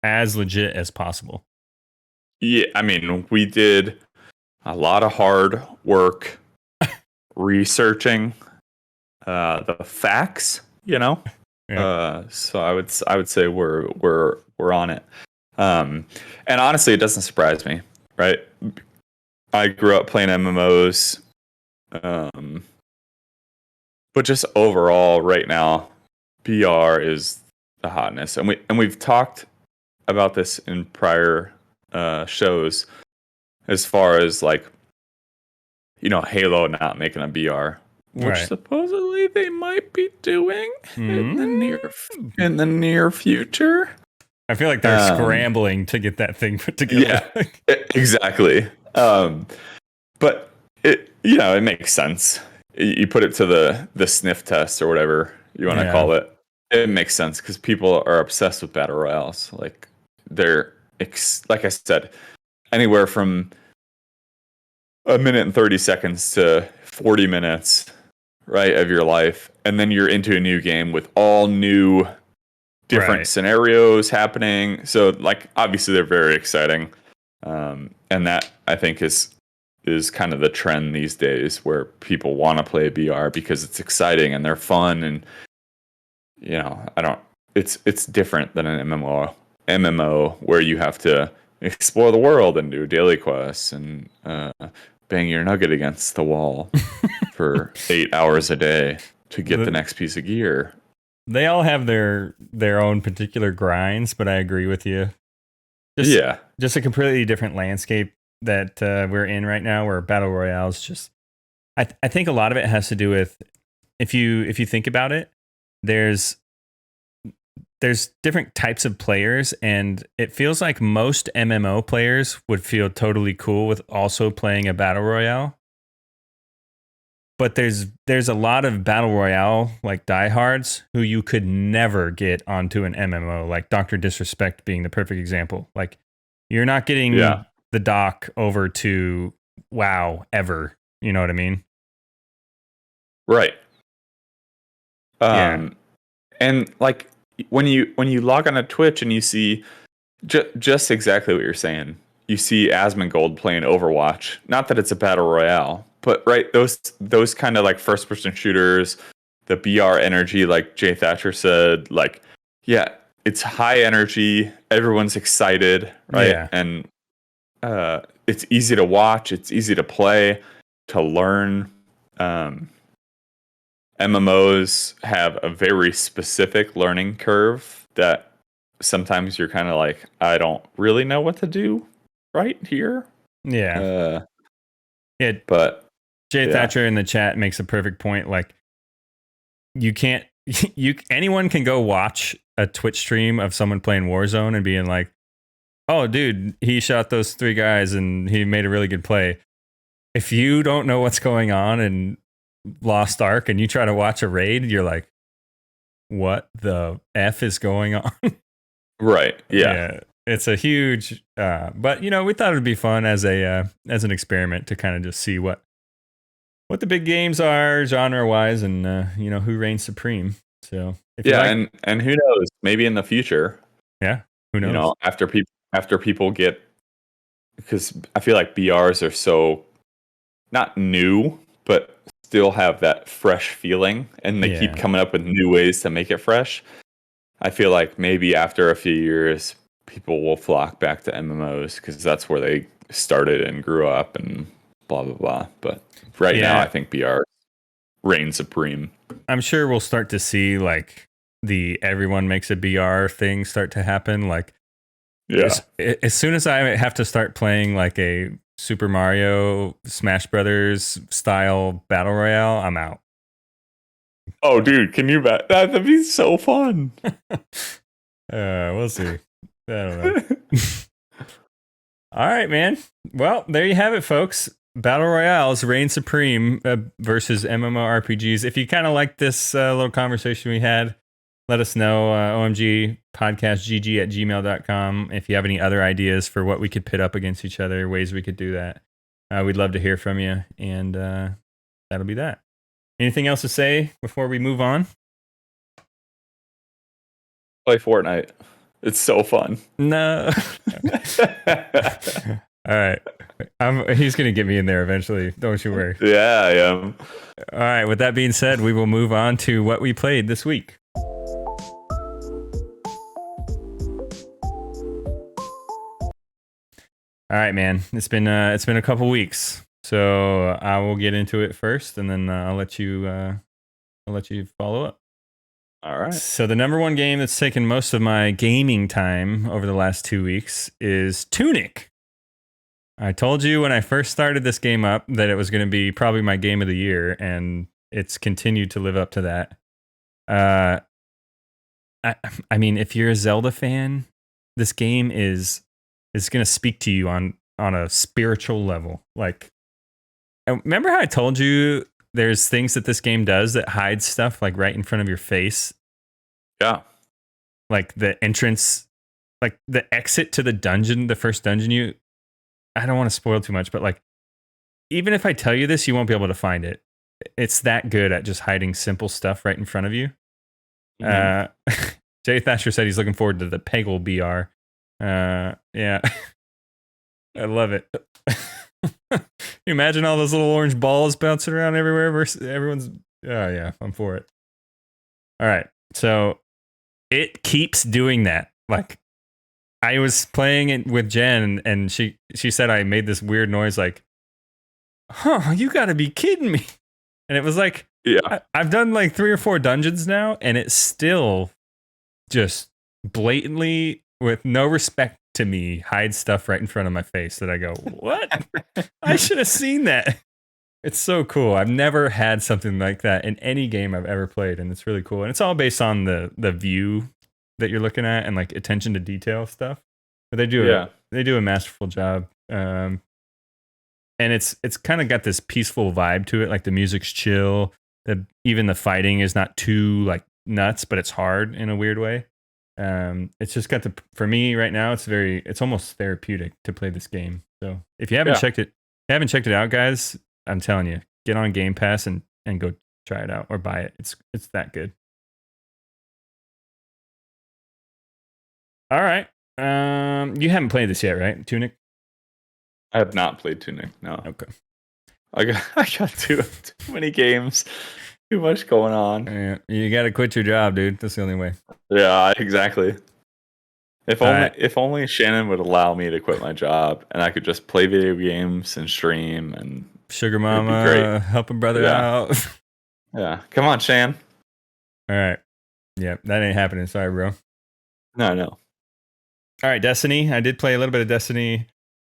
as legit as possible. Yeah, I mean, we did a lot of hard work researching the facts, Yeah. So I would say we're on it. And honestly, it doesn't surprise me, right? I grew up playing MMOs, but just overall, right now, BR is the hotness, and we've talked about this in prior shows, as far as like, Halo not making a BR, which supposedly they might be doing in the near future. I feel like they're scrambling to get that thing put together. Yeah, exactly. But it makes sense. You put it to the sniff test or whatever you want to call it. It makes sense because people are obsessed with battle royales. Like they're like I said, anywhere from a minute and 30 seconds to 40 minutes, right, of your life, and then you're into a new game with all new different scenarios happening. So like obviously they're very exciting, and that I think is kind of the trend these days, where people want to play BR because it's exciting and they're fun, and it's different than an MMO where you have to explore the world and do daily quests and bang your nugget against the wall for 8 hours a day to get the next piece of gear. They all have their own particular grinds, but I agree with you. Just a completely different landscape that we're in right now, where battle royales just. I think a lot of it has to do with, if you think about it, there's different types of players, and it feels like most MMO players would feel totally cool with also playing a battle royale. But there's a lot of battle royale like diehards who you could never get onto an MMO, like Dr. Disrespect being the perfect example. Like, you're not getting the doc over to WoW ever. You know what I mean? Right. And like when you log on to Twitch and you see just exactly what you're saying, you see Asmongold playing Overwatch. Not that it's a battle royale, but right, those kind of like first person shooters, the BR energy, like Jay Thatcher said, like, yeah, it's high energy. Everyone's excited, right? Yeah. And it's easy to watch. It's easy to play, to learn. MMOs have a very specific learning curve that sometimes you're kind of like, I don't really know what to do right here. Yeah. But Jay Thatcher in the chat makes a perfect point. Like, you can't, anyone can go watch a Twitch stream of someone playing Warzone and being like, oh, dude, he shot those 3 guys and he made a really good play. If you don't know what's going on in Lost Ark and you try to watch a raid, you're like, what the F is going on? Right. Yeah. It's a huge, but we thought it'd be fun as an experiment to kind of just see what the big games are genre wise, and who reigns supreme. So and who knows? Maybe in the future. Yeah. Who knows? After people get, because I feel like BRs are so not new, but still have that fresh feeling, and they keep coming up with new ways to make it fresh. I feel like maybe after a few years, people will flock back to MMOs because that's where they started and grew up and blah, blah, blah. But right now, I think BR reigns supreme. I'm sure we'll start to see like the everyone makes a BR thing start to happen. Like, as soon as I have to start playing like a Super Mario Smash Brothers style battle royale, I'm out. Oh, dude, can you bet? That'd be so fun. We'll see. I don't know. All right, man. Well, there you have it, folks. Battle Royales reign supreme versus MMORPGs. If you kind of like this little conversation we had, let us know. OMGpodcastGG at gmail.com. If you have any other ideas for what we could pit up against each other, ways we could do that, we'd love to hear from you. And that'll be that. Anything else to say before we move on? Play Fortnite. It's so fun. No. All right. He's going to get me in there eventually. Don't you worry. Yeah, I am. All right. With that being said, we will move on to what we played this week. All right, man. It's been a couple weeks, so I will get into it first, and then I'll let you follow up. All right. So the number one game that's taken most of my gaming time over the last 2 weeks is Tunic. I told you when I first started this game up that it was going to be probably my game of the year, and it's continued to live up to that. I mean, if you're a Zelda fan, this game is going to speak to you on a spiritual level. Like, remember how I told you there's things that this game does that hides stuff like right in front of your face? Yeah. Like the entrance, like the exit to the dungeon, the first dungeon I don't want to spoil too much, but like, even if I tell you this, you won't be able to find it. It's that good at just hiding simple stuff right in front of you. Mm-hmm. Jay Thatcher said he's looking forward to the Peggle BR. Yeah. I love it. You imagine all those little orange balls bouncing around everywhere versus everyone's. Oh yeah, I'm for it. All right. So it keeps doing that. Like, I was playing it with Jen, and she said I made this weird noise like, "Huh, you got to be kidding me!" And it was like, Yeah. I've done like 3 or 4 dungeons now, and it's still just blatantly, with no respect to me, hides stuff right in front of my face that I go, "What? I should have seen that." It's so cool. I've never had something like that in any game I've ever played, and it's really cool. And it's all based on the view that you're looking at and like attention to detail stuff. But they do a masterful job. And it's kind of got this peaceful vibe to it. Like the music's chill. Even the fighting is not too like nuts, but it's hard in a weird way. It's just got for me right now, it's almost therapeutic to play this game. So if you haven't checked it out, guys, I'm telling you, get on Game Pass and go try it out or buy it. It's that good. All right. You haven't played this yet, right, Tunic? I have not played Tunic. No. Okay. I got too many games, too much going on. Yeah, you got to quit your job, dude. That's the only way. Yeah, exactly. If only Shannon would allow me to quit my job and I could just play video games and stream and Sugar mama, help a brother out. Yeah, come on, Shan. All right. Yeah, that ain't happening. Sorry, bro. No. All right, Destiny. I did play a little bit of Destiny.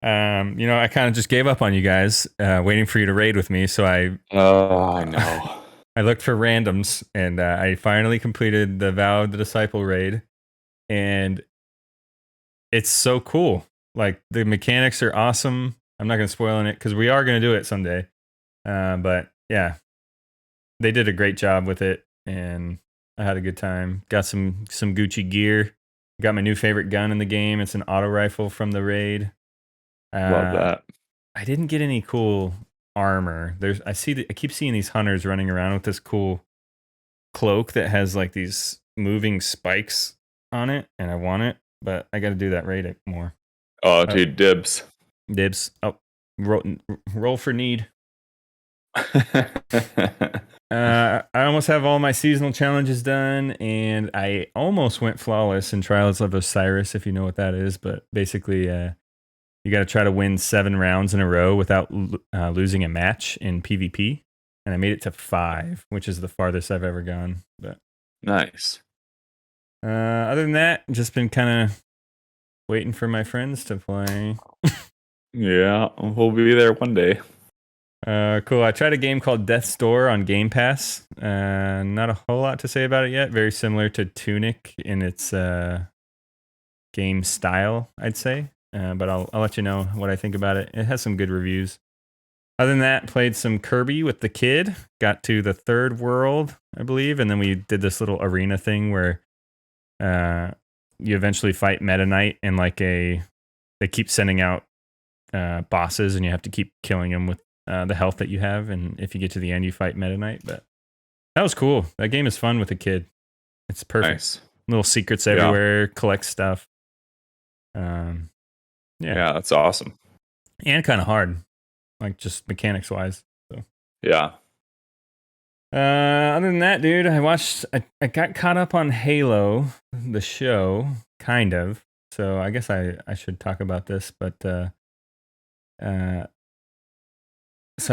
I kind of just gave up on you guys, waiting for you to raid with me. So I know. I looked for randoms, and I finally completed the Vow of the Disciple raid, and it's so cool. Like the mechanics are awesome. I'm not going to spoil it because we are going to do it someday. But yeah, they did a great job with it, and I had a good time. Got some Gucci gear. Got my new favorite gun in the game. It's an auto rifle from the raid. Love that. I didn't get any cool armor. I keep seeing these hunters running around with this cool cloak that has like these moving spikes on it, and I want it, but I got to do that raid more. Oh, dude, dibs. Oh, roll for need. I almost have all my seasonal challenges done, and I almost went flawless in Trials of Osiris, if you know what that is. But basically, you got to try to win 7 rounds in a row without losing a match in PvP. And I made it to 5, which is the farthest I've ever gone. But nice. Other than that, just been kind of waiting for my friends to play. Yeah, we'll be there one day. Cool. I tried a game called Death's Door on Game Pass. Not a whole lot to say about it yet. Very similar to Tunic in its game style, I'd say. But I'll let you know what I think about it. It has some good reviews. Other than that, played some Kirby with the kid. Got to the 3rd world, I believe, and then we did this little arena thing where you eventually fight Meta Knight in like they keep sending out bosses, and you have to keep killing them with the health that you have. And if you get to the end, you fight Meta Knight. But that was cool. That game is fun with a kid. It's perfect. Nice. Little secrets everywhere. Collect stuff. Yeah, that's awesome. And kind of hard, like just mechanics wise. So yeah. Other than that, dude, I got caught up on Halo, the show, kind of. So I guess I should talk about this, but so I've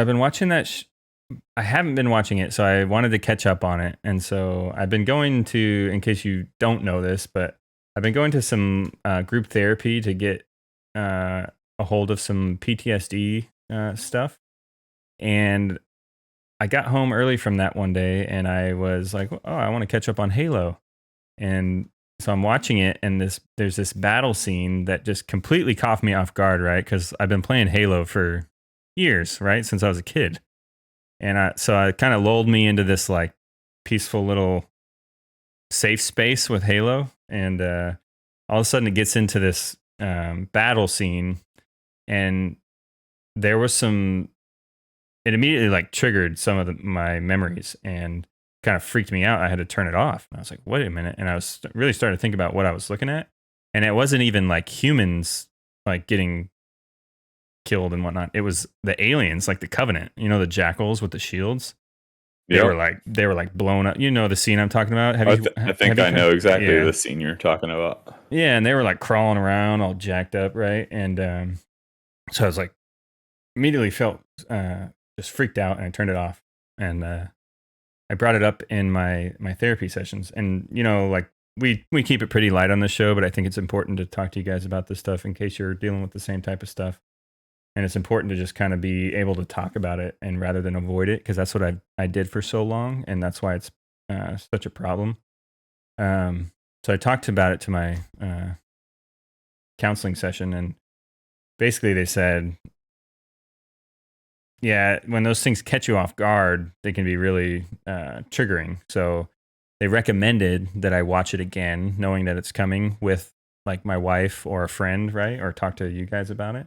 been watching that. I haven't been watching it, so I wanted to catch up on it, and so I've been going to. In case you don't know this, but I've been going to some group therapy to get a hold of some PTSD stuff, and I got home early from that one day, and I was like, "Oh, I want to catch up on Halo," and so I'm watching it, and there's this battle scene that just completely caught me off guard, right? Because I've been playing Halo for years, right, since I was a kid, and so it kind of lulled me into this like peaceful little safe space with Halo, and all of a sudden it gets into this battle scene, and there was it immediately like triggered some of my memories and kind of freaked me out. I had to turn it off. And I was like, wait a minute. And I was really starting to think about what I was looking at. And it wasn't even like humans like getting killed and whatnot. It was the aliens, like the Covenant, the jackals with the shields. They were like blown up. You know the scene I'm talking about? I think I know exactly the scene you're talking about. Yeah, and they were like crawling around all jacked up, right? And so I was like, immediately felt just freaked out, and I turned it off. And I brought it up in my therapy sessions. And like we keep it pretty light on the show, but I think it's important to talk to you guys about this stuff in case you're dealing with the same type of stuff. And it's important to just kind of be able to talk about it, and rather than avoid it, because that's what I did for so long, and that's why it's such a problem. So I talked about it to my counseling session, and basically they said, yeah, when those things catch you off guard, they can be really triggering. So they recommended that I watch it again, knowing that it's coming, with like my wife or a friend, right? Or talk to you guys about it.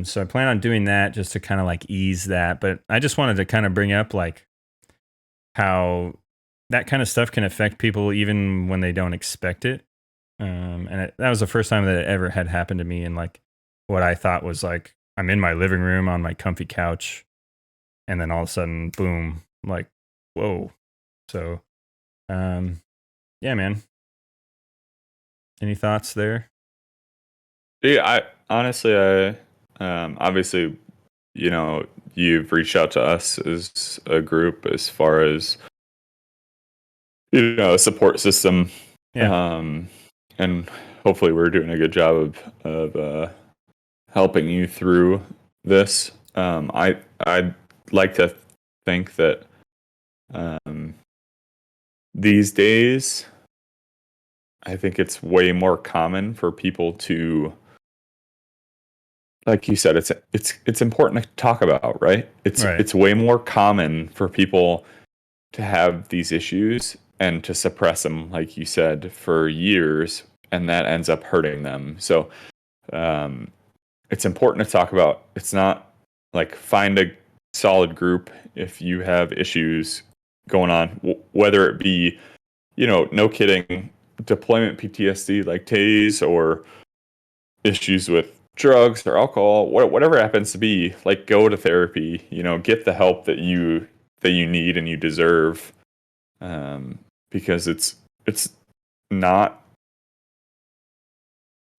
So I plan on doing that just to kind of like ease that. But I just wanted to kind of bring up like how that kind of stuff can affect people even when they don't expect it. And that was the first time that it ever had happened to me. And like what I thought was like, I'm in my living room on my comfy couch, and then all of a sudden, boom, like, whoa. So, yeah, man. Any thoughts there? Yeah, I honestly, obviously, you've reached out to us as a group as far as a support system. Yeah. And hopefully we're doing a good job of helping you through this. I'd like to think that these days, I think it's way more common for people to, like you said, it's important to talk about, right? Right. It's way more common for people to have these issues and to suppress them, like you said, for years, and that ends up hurting them. So it's important to talk about. It's not like find a solid group if you have issues going on, whether it be, no kidding, deployment PTSD like Taze, or issues with drugs or alcohol, whatever it happens to be. Like, go to therapy, get the help that you need and you deserve, because it's not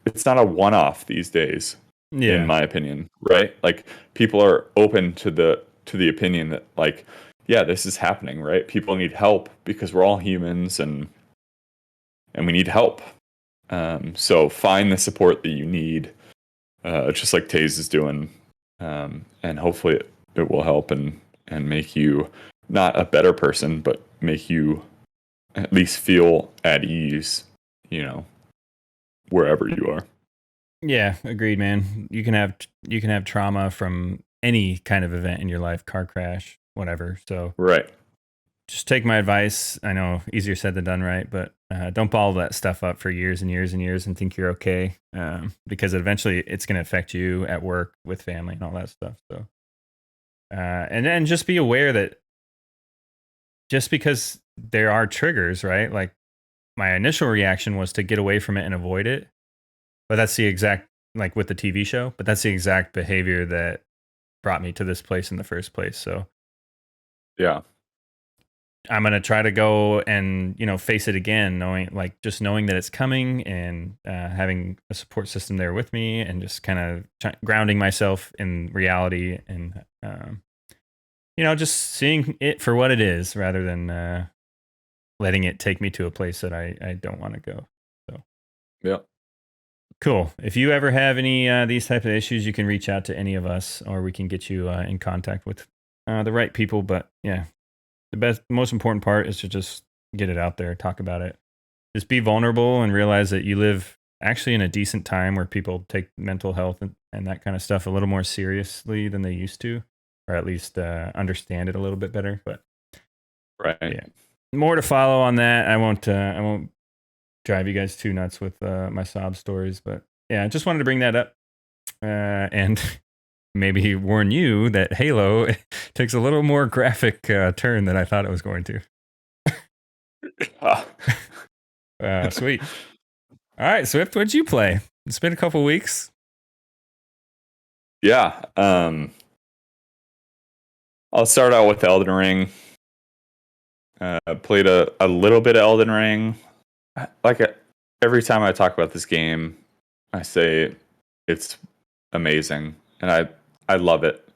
it's not a one-off these days, in Yeah. my opinion, right? Like, people are open to the opinion that, like, yeah, this is happening, right? People need help because we're all humans, and we need help. So find the support that you need, just like Taze is doing, and hopefully it will help and make you not a better person, but make you at least feel at ease, wherever you are. Yeah, agreed, man. You can have trauma from any kind of event in your life, car crash, whatever. So Right. just take my advice. I know easier said than done, right? But don't bottle that stuff up for years and years and years and think you're okay, because eventually it's going to affect you at work, with family, and all that stuff. So, and then just be aware that just because there are triggers, right? Like my initial reaction was to get away from it and avoid it, but that's the exact, like with the TV show, but that's the exact behavior that brought me to this place in the first place. So Yeah. I'm going to try to go and, face it again, knowing that it's coming, and having a support system there with me, and just kind of grounding myself in reality, and, just seeing it for what it is, rather than letting it take me to a place that I don't want to go. So, Yeah. cool. If you ever have any these type of issues, you can reach out to any of us, or we can get you in contact with the right people. But yeah, most important part is to just get it out there, talk about it, just be vulnerable, and realize that you live actually in a decent time where people take mental health and that kind of stuff a little more seriously than they used to, or at least understand it a little bit better. But Right. yeah, more to follow on that. I won't drive you guys too nuts with my sob stories, but yeah, I just wanted to bring that up, and maybe warn you that Halo takes a little more graphic turn than I thought it was going to. Sweet. All right, Swift, what'd you play? It's been a couple weeks. Yeah. I'll start out with Elden Ring. Played a little bit of Elden Ring. Like, every time I talk about this game, I say it's amazing, and I love it.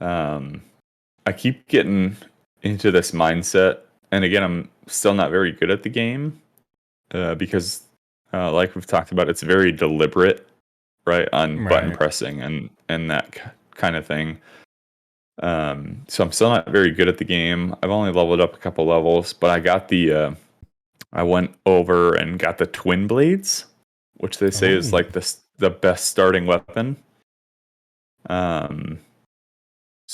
I keep getting into this mindset, and again, I'm still not very good at the game because, like we've talked about, it's very deliberate, right, on button Right. pressing and that kind of thing. So I'm still not very good at the game. I've only leveled up a couple levels, but I went over and got the twin blades, which they say is like the best starting weapon. So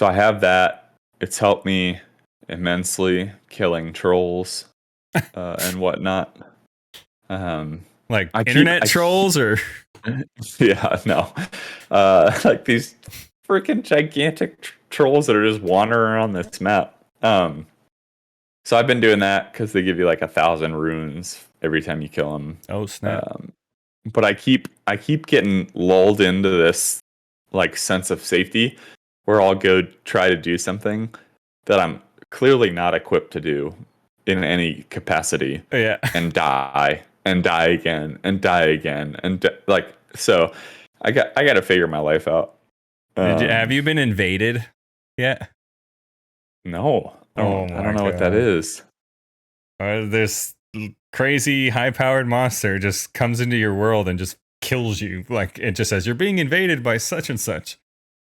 I have that. It's helped me immensely killing trolls and whatnot. Like internet trolls or yeah, no, like these freaking gigantic trolls that are just wandering around this map. So I've been doing that because they give you like 1,000 runes every time you kill them. oh snap. But I keep getting lulled into this like sense of safety where I'll go try to do something that I'm clearly not equipped to do in any capacity. Yeah. And die again and like so I got to figure my life out. Have you been invaded yet? No. I don't know what that God. is. This crazy high-powered monster just comes into your world and just kills you. Like it just says you're being invaded by such and such.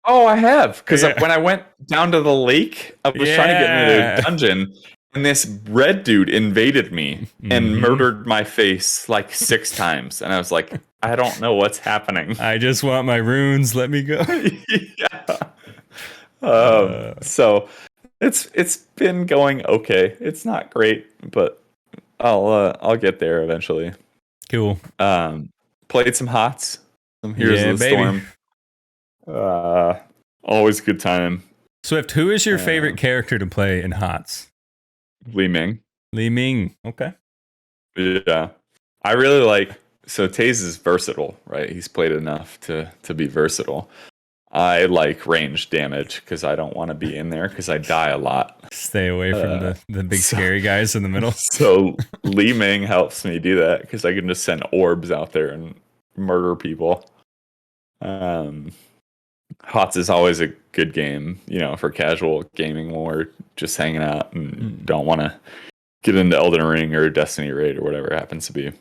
Oh, I have, because Yeah. when I went down to the lake, I was trying to get into a dungeon, and this red dude invaded me and murdered my face like 6 times, and I was like, I don't know what's happening. I just want my runes. Let me go. Yeah. So it's been going okay. It's not great, but I'll get there eventually. Cool. Played some HOTS, some Heroes of the baby. Storm. Always a good time. Swift, who is your favorite character to play in HOTS? Li Ming. Li Ming. Okay. Yeah. I really like, so Taze is versatile, right? He's played enough to be versatile. I like range damage because I don't want to be in there because I die a lot. Stay away from the big scary guys in the middle. So Li Ming helps me do that because I can just send orbs out there and murder people. HOTS is always a good game, for casual gaming when we're just hanging out and don't want to get into Elden Ring or Destiny Raid or whatever it happens to be.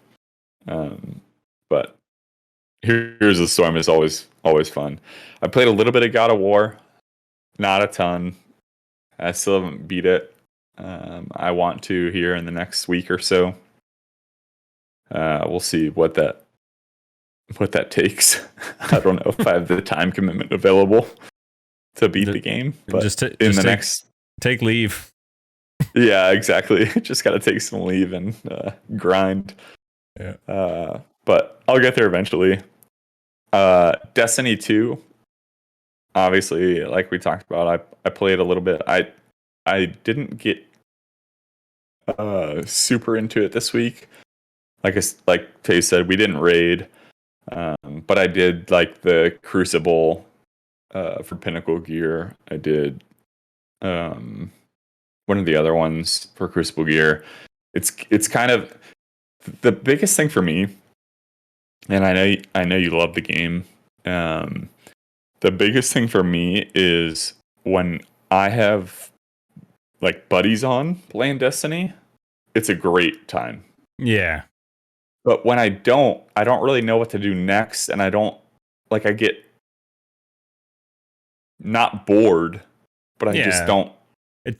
But Here's the Storm is always fun. I played a little bit of God of War, not a ton. I still haven't beat it. I want to here in the next week or so. We'll see what that takes. I don't know if I have the time commitment available to beat the game, but take leave. Yeah, exactly. Just got to take some leave and grind. Yeah. But I'll get there eventually. Destiny 2, obviously, like we talked about, I played a little bit. I didn't get super into it this week. Like Tay said, we didn't raid, but I did like the Crucible for Pinnacle gear. I did one of the other ones for Crucible gear. It's kind of the biggest thing for me, and I know you love the game. The biggest thing for me is when I have like buddies on playing Destiny, it's a great time. Yeah. But when I don't really know what to do next, and I get not bored, but I just don't.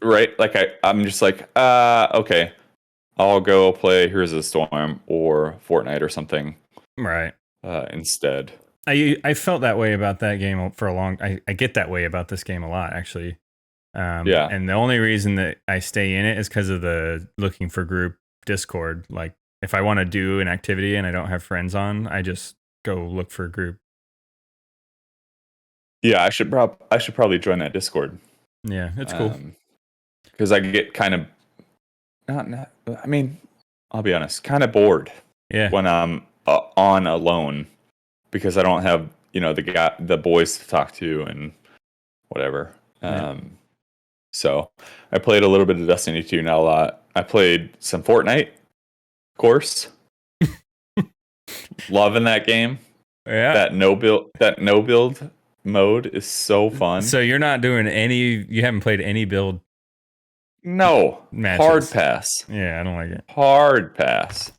Right? Like I'm just like, okay, I'll go play Heroes of the Storm or Fortnite or something. Right. Instead. I felt that way about that game for a long. I get that way about this game a lot, actually. Yeah. And the only reason that I stay in it is because of the looking for group Discord. Like, if I want to do an activity and I don't have friends on, I just go look for a group. Yeah, I should probably join that Discord. Yeah, it's cool. Because I get kind of I mean, I'll be honest, kind of bored. Yeah. When I'm on alone, because I don't have the boys to talk to and whatever. So I played a little bit of Destiny 2, not a lot. I played some Fortnite, of course. Loving that game. Yeah. That no build mode is so fun. So you're not doing you haven't played any build No. matches. Hard pass. Yeah, I don't like it. Hard pass.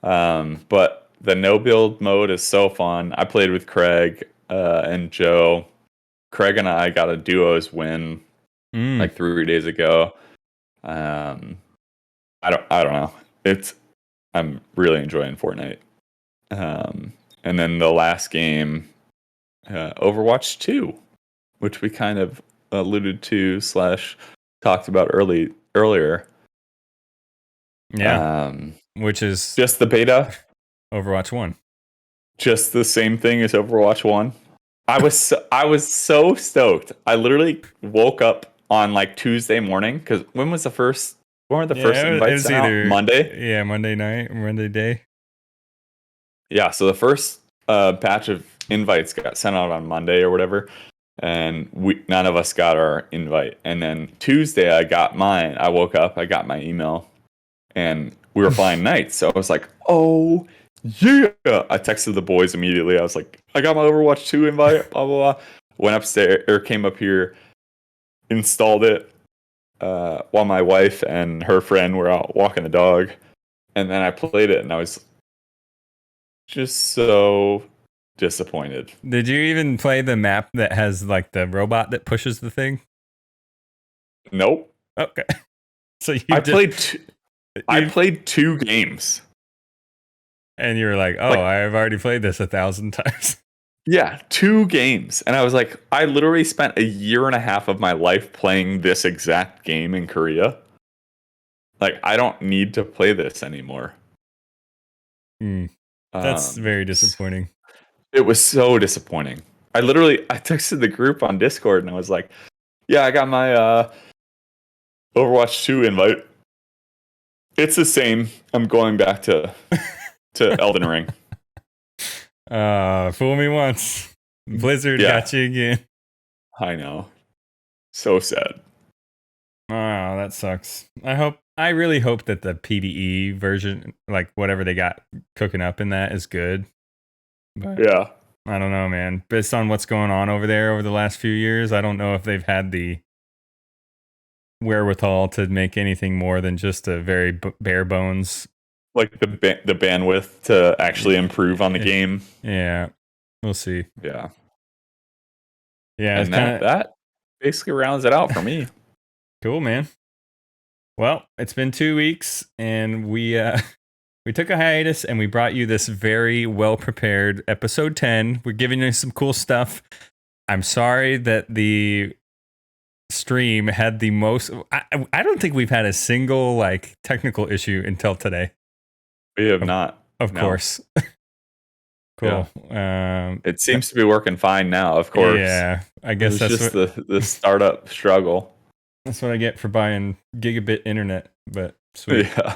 But the no build mode is so fun. I played with Craig and Joe. Craig and I got a duos win like 3 days ago. I don't know. I'm really enjoying Fortnite. And then the last game, Overwatch 2, which we kind of alluded to / talked about earlier. Yeah. Which is just the beta. Overwatch 1. Just the same thing as Overwatch 1. I was so stoked. I literally woke up on like Tuesday morning, because when were the first invites out? Monday? Yeah, Monday night, Monday day. Yeah, so the first batch of invites got sent out on Monday or whatever, and none of us got our invite. And then Tuesday I got mine. I woke up, I got my email, and we were flying nights. So I was like, oh yeah. I texted the boys immediately. I was like, I got my Overwatch 2 invite, blah blah blah. Went upstairs, or came up here, installed it while my wife and her friend were out walking the dog, and then I played it, and I was just so disappointed. Did you even play the map that has like the robot that pushes the thing? Nope. Okay. So I played 2 games. And you were like, oh, I've already played this 1,000 times. Yeah, 2 games. And I was like, I literally spent 1.5 years of my life playing this exact game in Korea. Like, I don't need to play this anymore. That's very disappointing. It was so disappointing. I texted the group on Discord and I was like, yeah, I got my Overwatch 2 invite. It's the same. I'm going back to Elden Ring. Fool me once. Blizzard got you again. I know. So sad. Oh, that sucks. I really hope that the PvE version, like whatever they got cooking up in that, is good. But yeah. I don't know, man. Based on what's going on over there over the last few years, I don't know if they've had the wherewithal to make anything more than just a very bare bones, like the bandwidth to actually improve on the game. Yeah, we'll see. Yeah, and that basically rounds it out for me. Cool, man. Well, it's been 2 weeks, and we took a hiatus, and we brought you this very well prepared episode 10. We're giving you some cool stuff. I'm sorry that the stream had the most. I don't think we've had a single like technical issue until today. We have not. Of course. Cool. Yeah. It seems to be working fine now, of course. Yeah. I guess that's just the startup struggle. That's what I get for buying gigabit internet, but sweet. Yeah.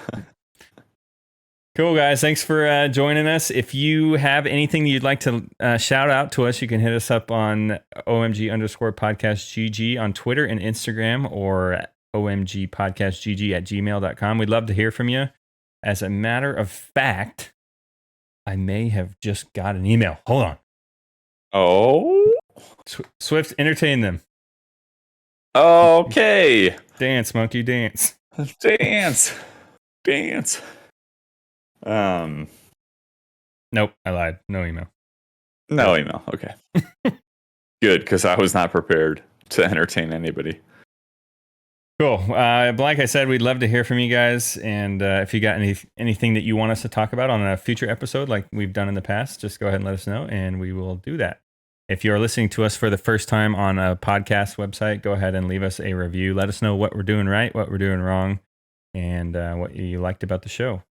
Cool, guys. Thanks for joining us. If you have anything you'd like to shout out to us, you can hit us up on OMG_podcastGG on Twitter and Instagram, or OMGpodcastGG@gmail.com. We'd love to hear from you. As a matter of fact, I may have just got an email. Hold on. Oh. Swift, entertain them. Okay. Dance, monkey, dance. Dance. Nope, I lied. No email. No email. Okay. Good, because I was not prepared to entertain anybody. Cool. Like I said, we'd love to hear from you guys. And if you got anything that you want us to talk about on a future episode, like we've done in the past, just go ahead and let us know, and we will do that. If you're listening to us for the first time on a podcast website, go ahead and leave us a review. Let us know what we're doing right, what we're doing wrong, and what you liked about the show.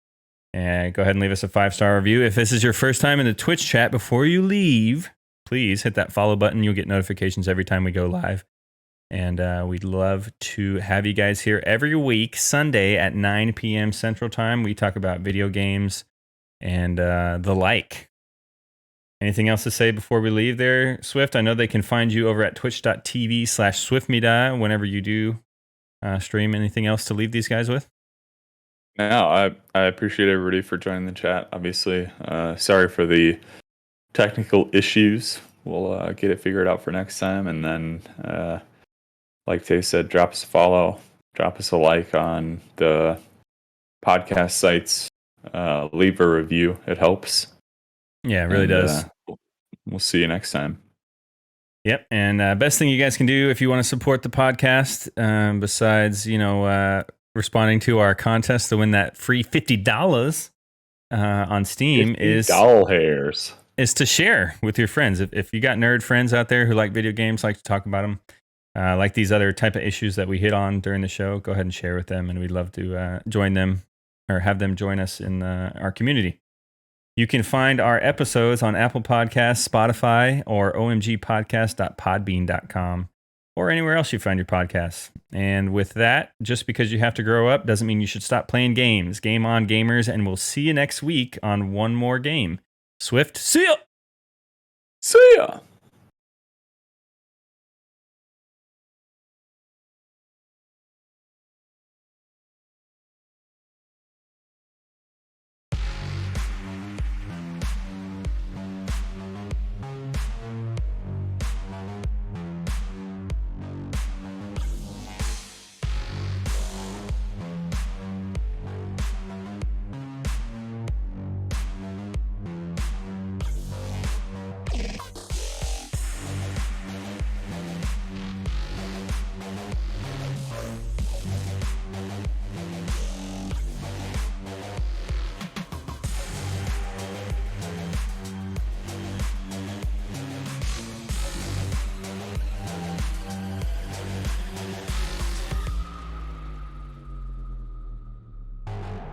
And go ahead and leave us a 5-star review. If this is your first time in the Twitch chat, before you leave, please hit that follow button. You'll get notifications every time we go live. And we'd love to have you guys here every week, Sunday at 9 p.m. Central Time. We talk about video games and the like. Anything else to say before we leave there, Swift? I know they can find you over at twitch.tv/Swiftmida whenever you do stream. Anything else to leave these guys with? No, I appreciate everybody for joining the chat. Obviously, sorry for the technical issues. We'll get it figured out for next time, and then, like Tay said, drop us a follow, drop us a like on the podcast sites, leave a review. It helps. Yeah, it really does. We'll see you next time. Yep, and best thing you guys can do if you want to support the podcast, besides responding to our contest to win that free $50 on Steam, is doll hairs. Is to share with your friends. If you got nerd friends out there who like video games, like to talk about them, like these other type of issues that we hit on during the show, go ahead and share with them, and we'd love to join them or have them join us in our community. You can find our episodes on Apple Podcasts, Spotify, or omgpodcast.podbean.com, or anywhere else you find your podcasts. And with that, just because you have to grow up doesn't mean you should stop playing games. Game on, gamers, and we'll see you next week on one more game. Swift, see ya! See ya!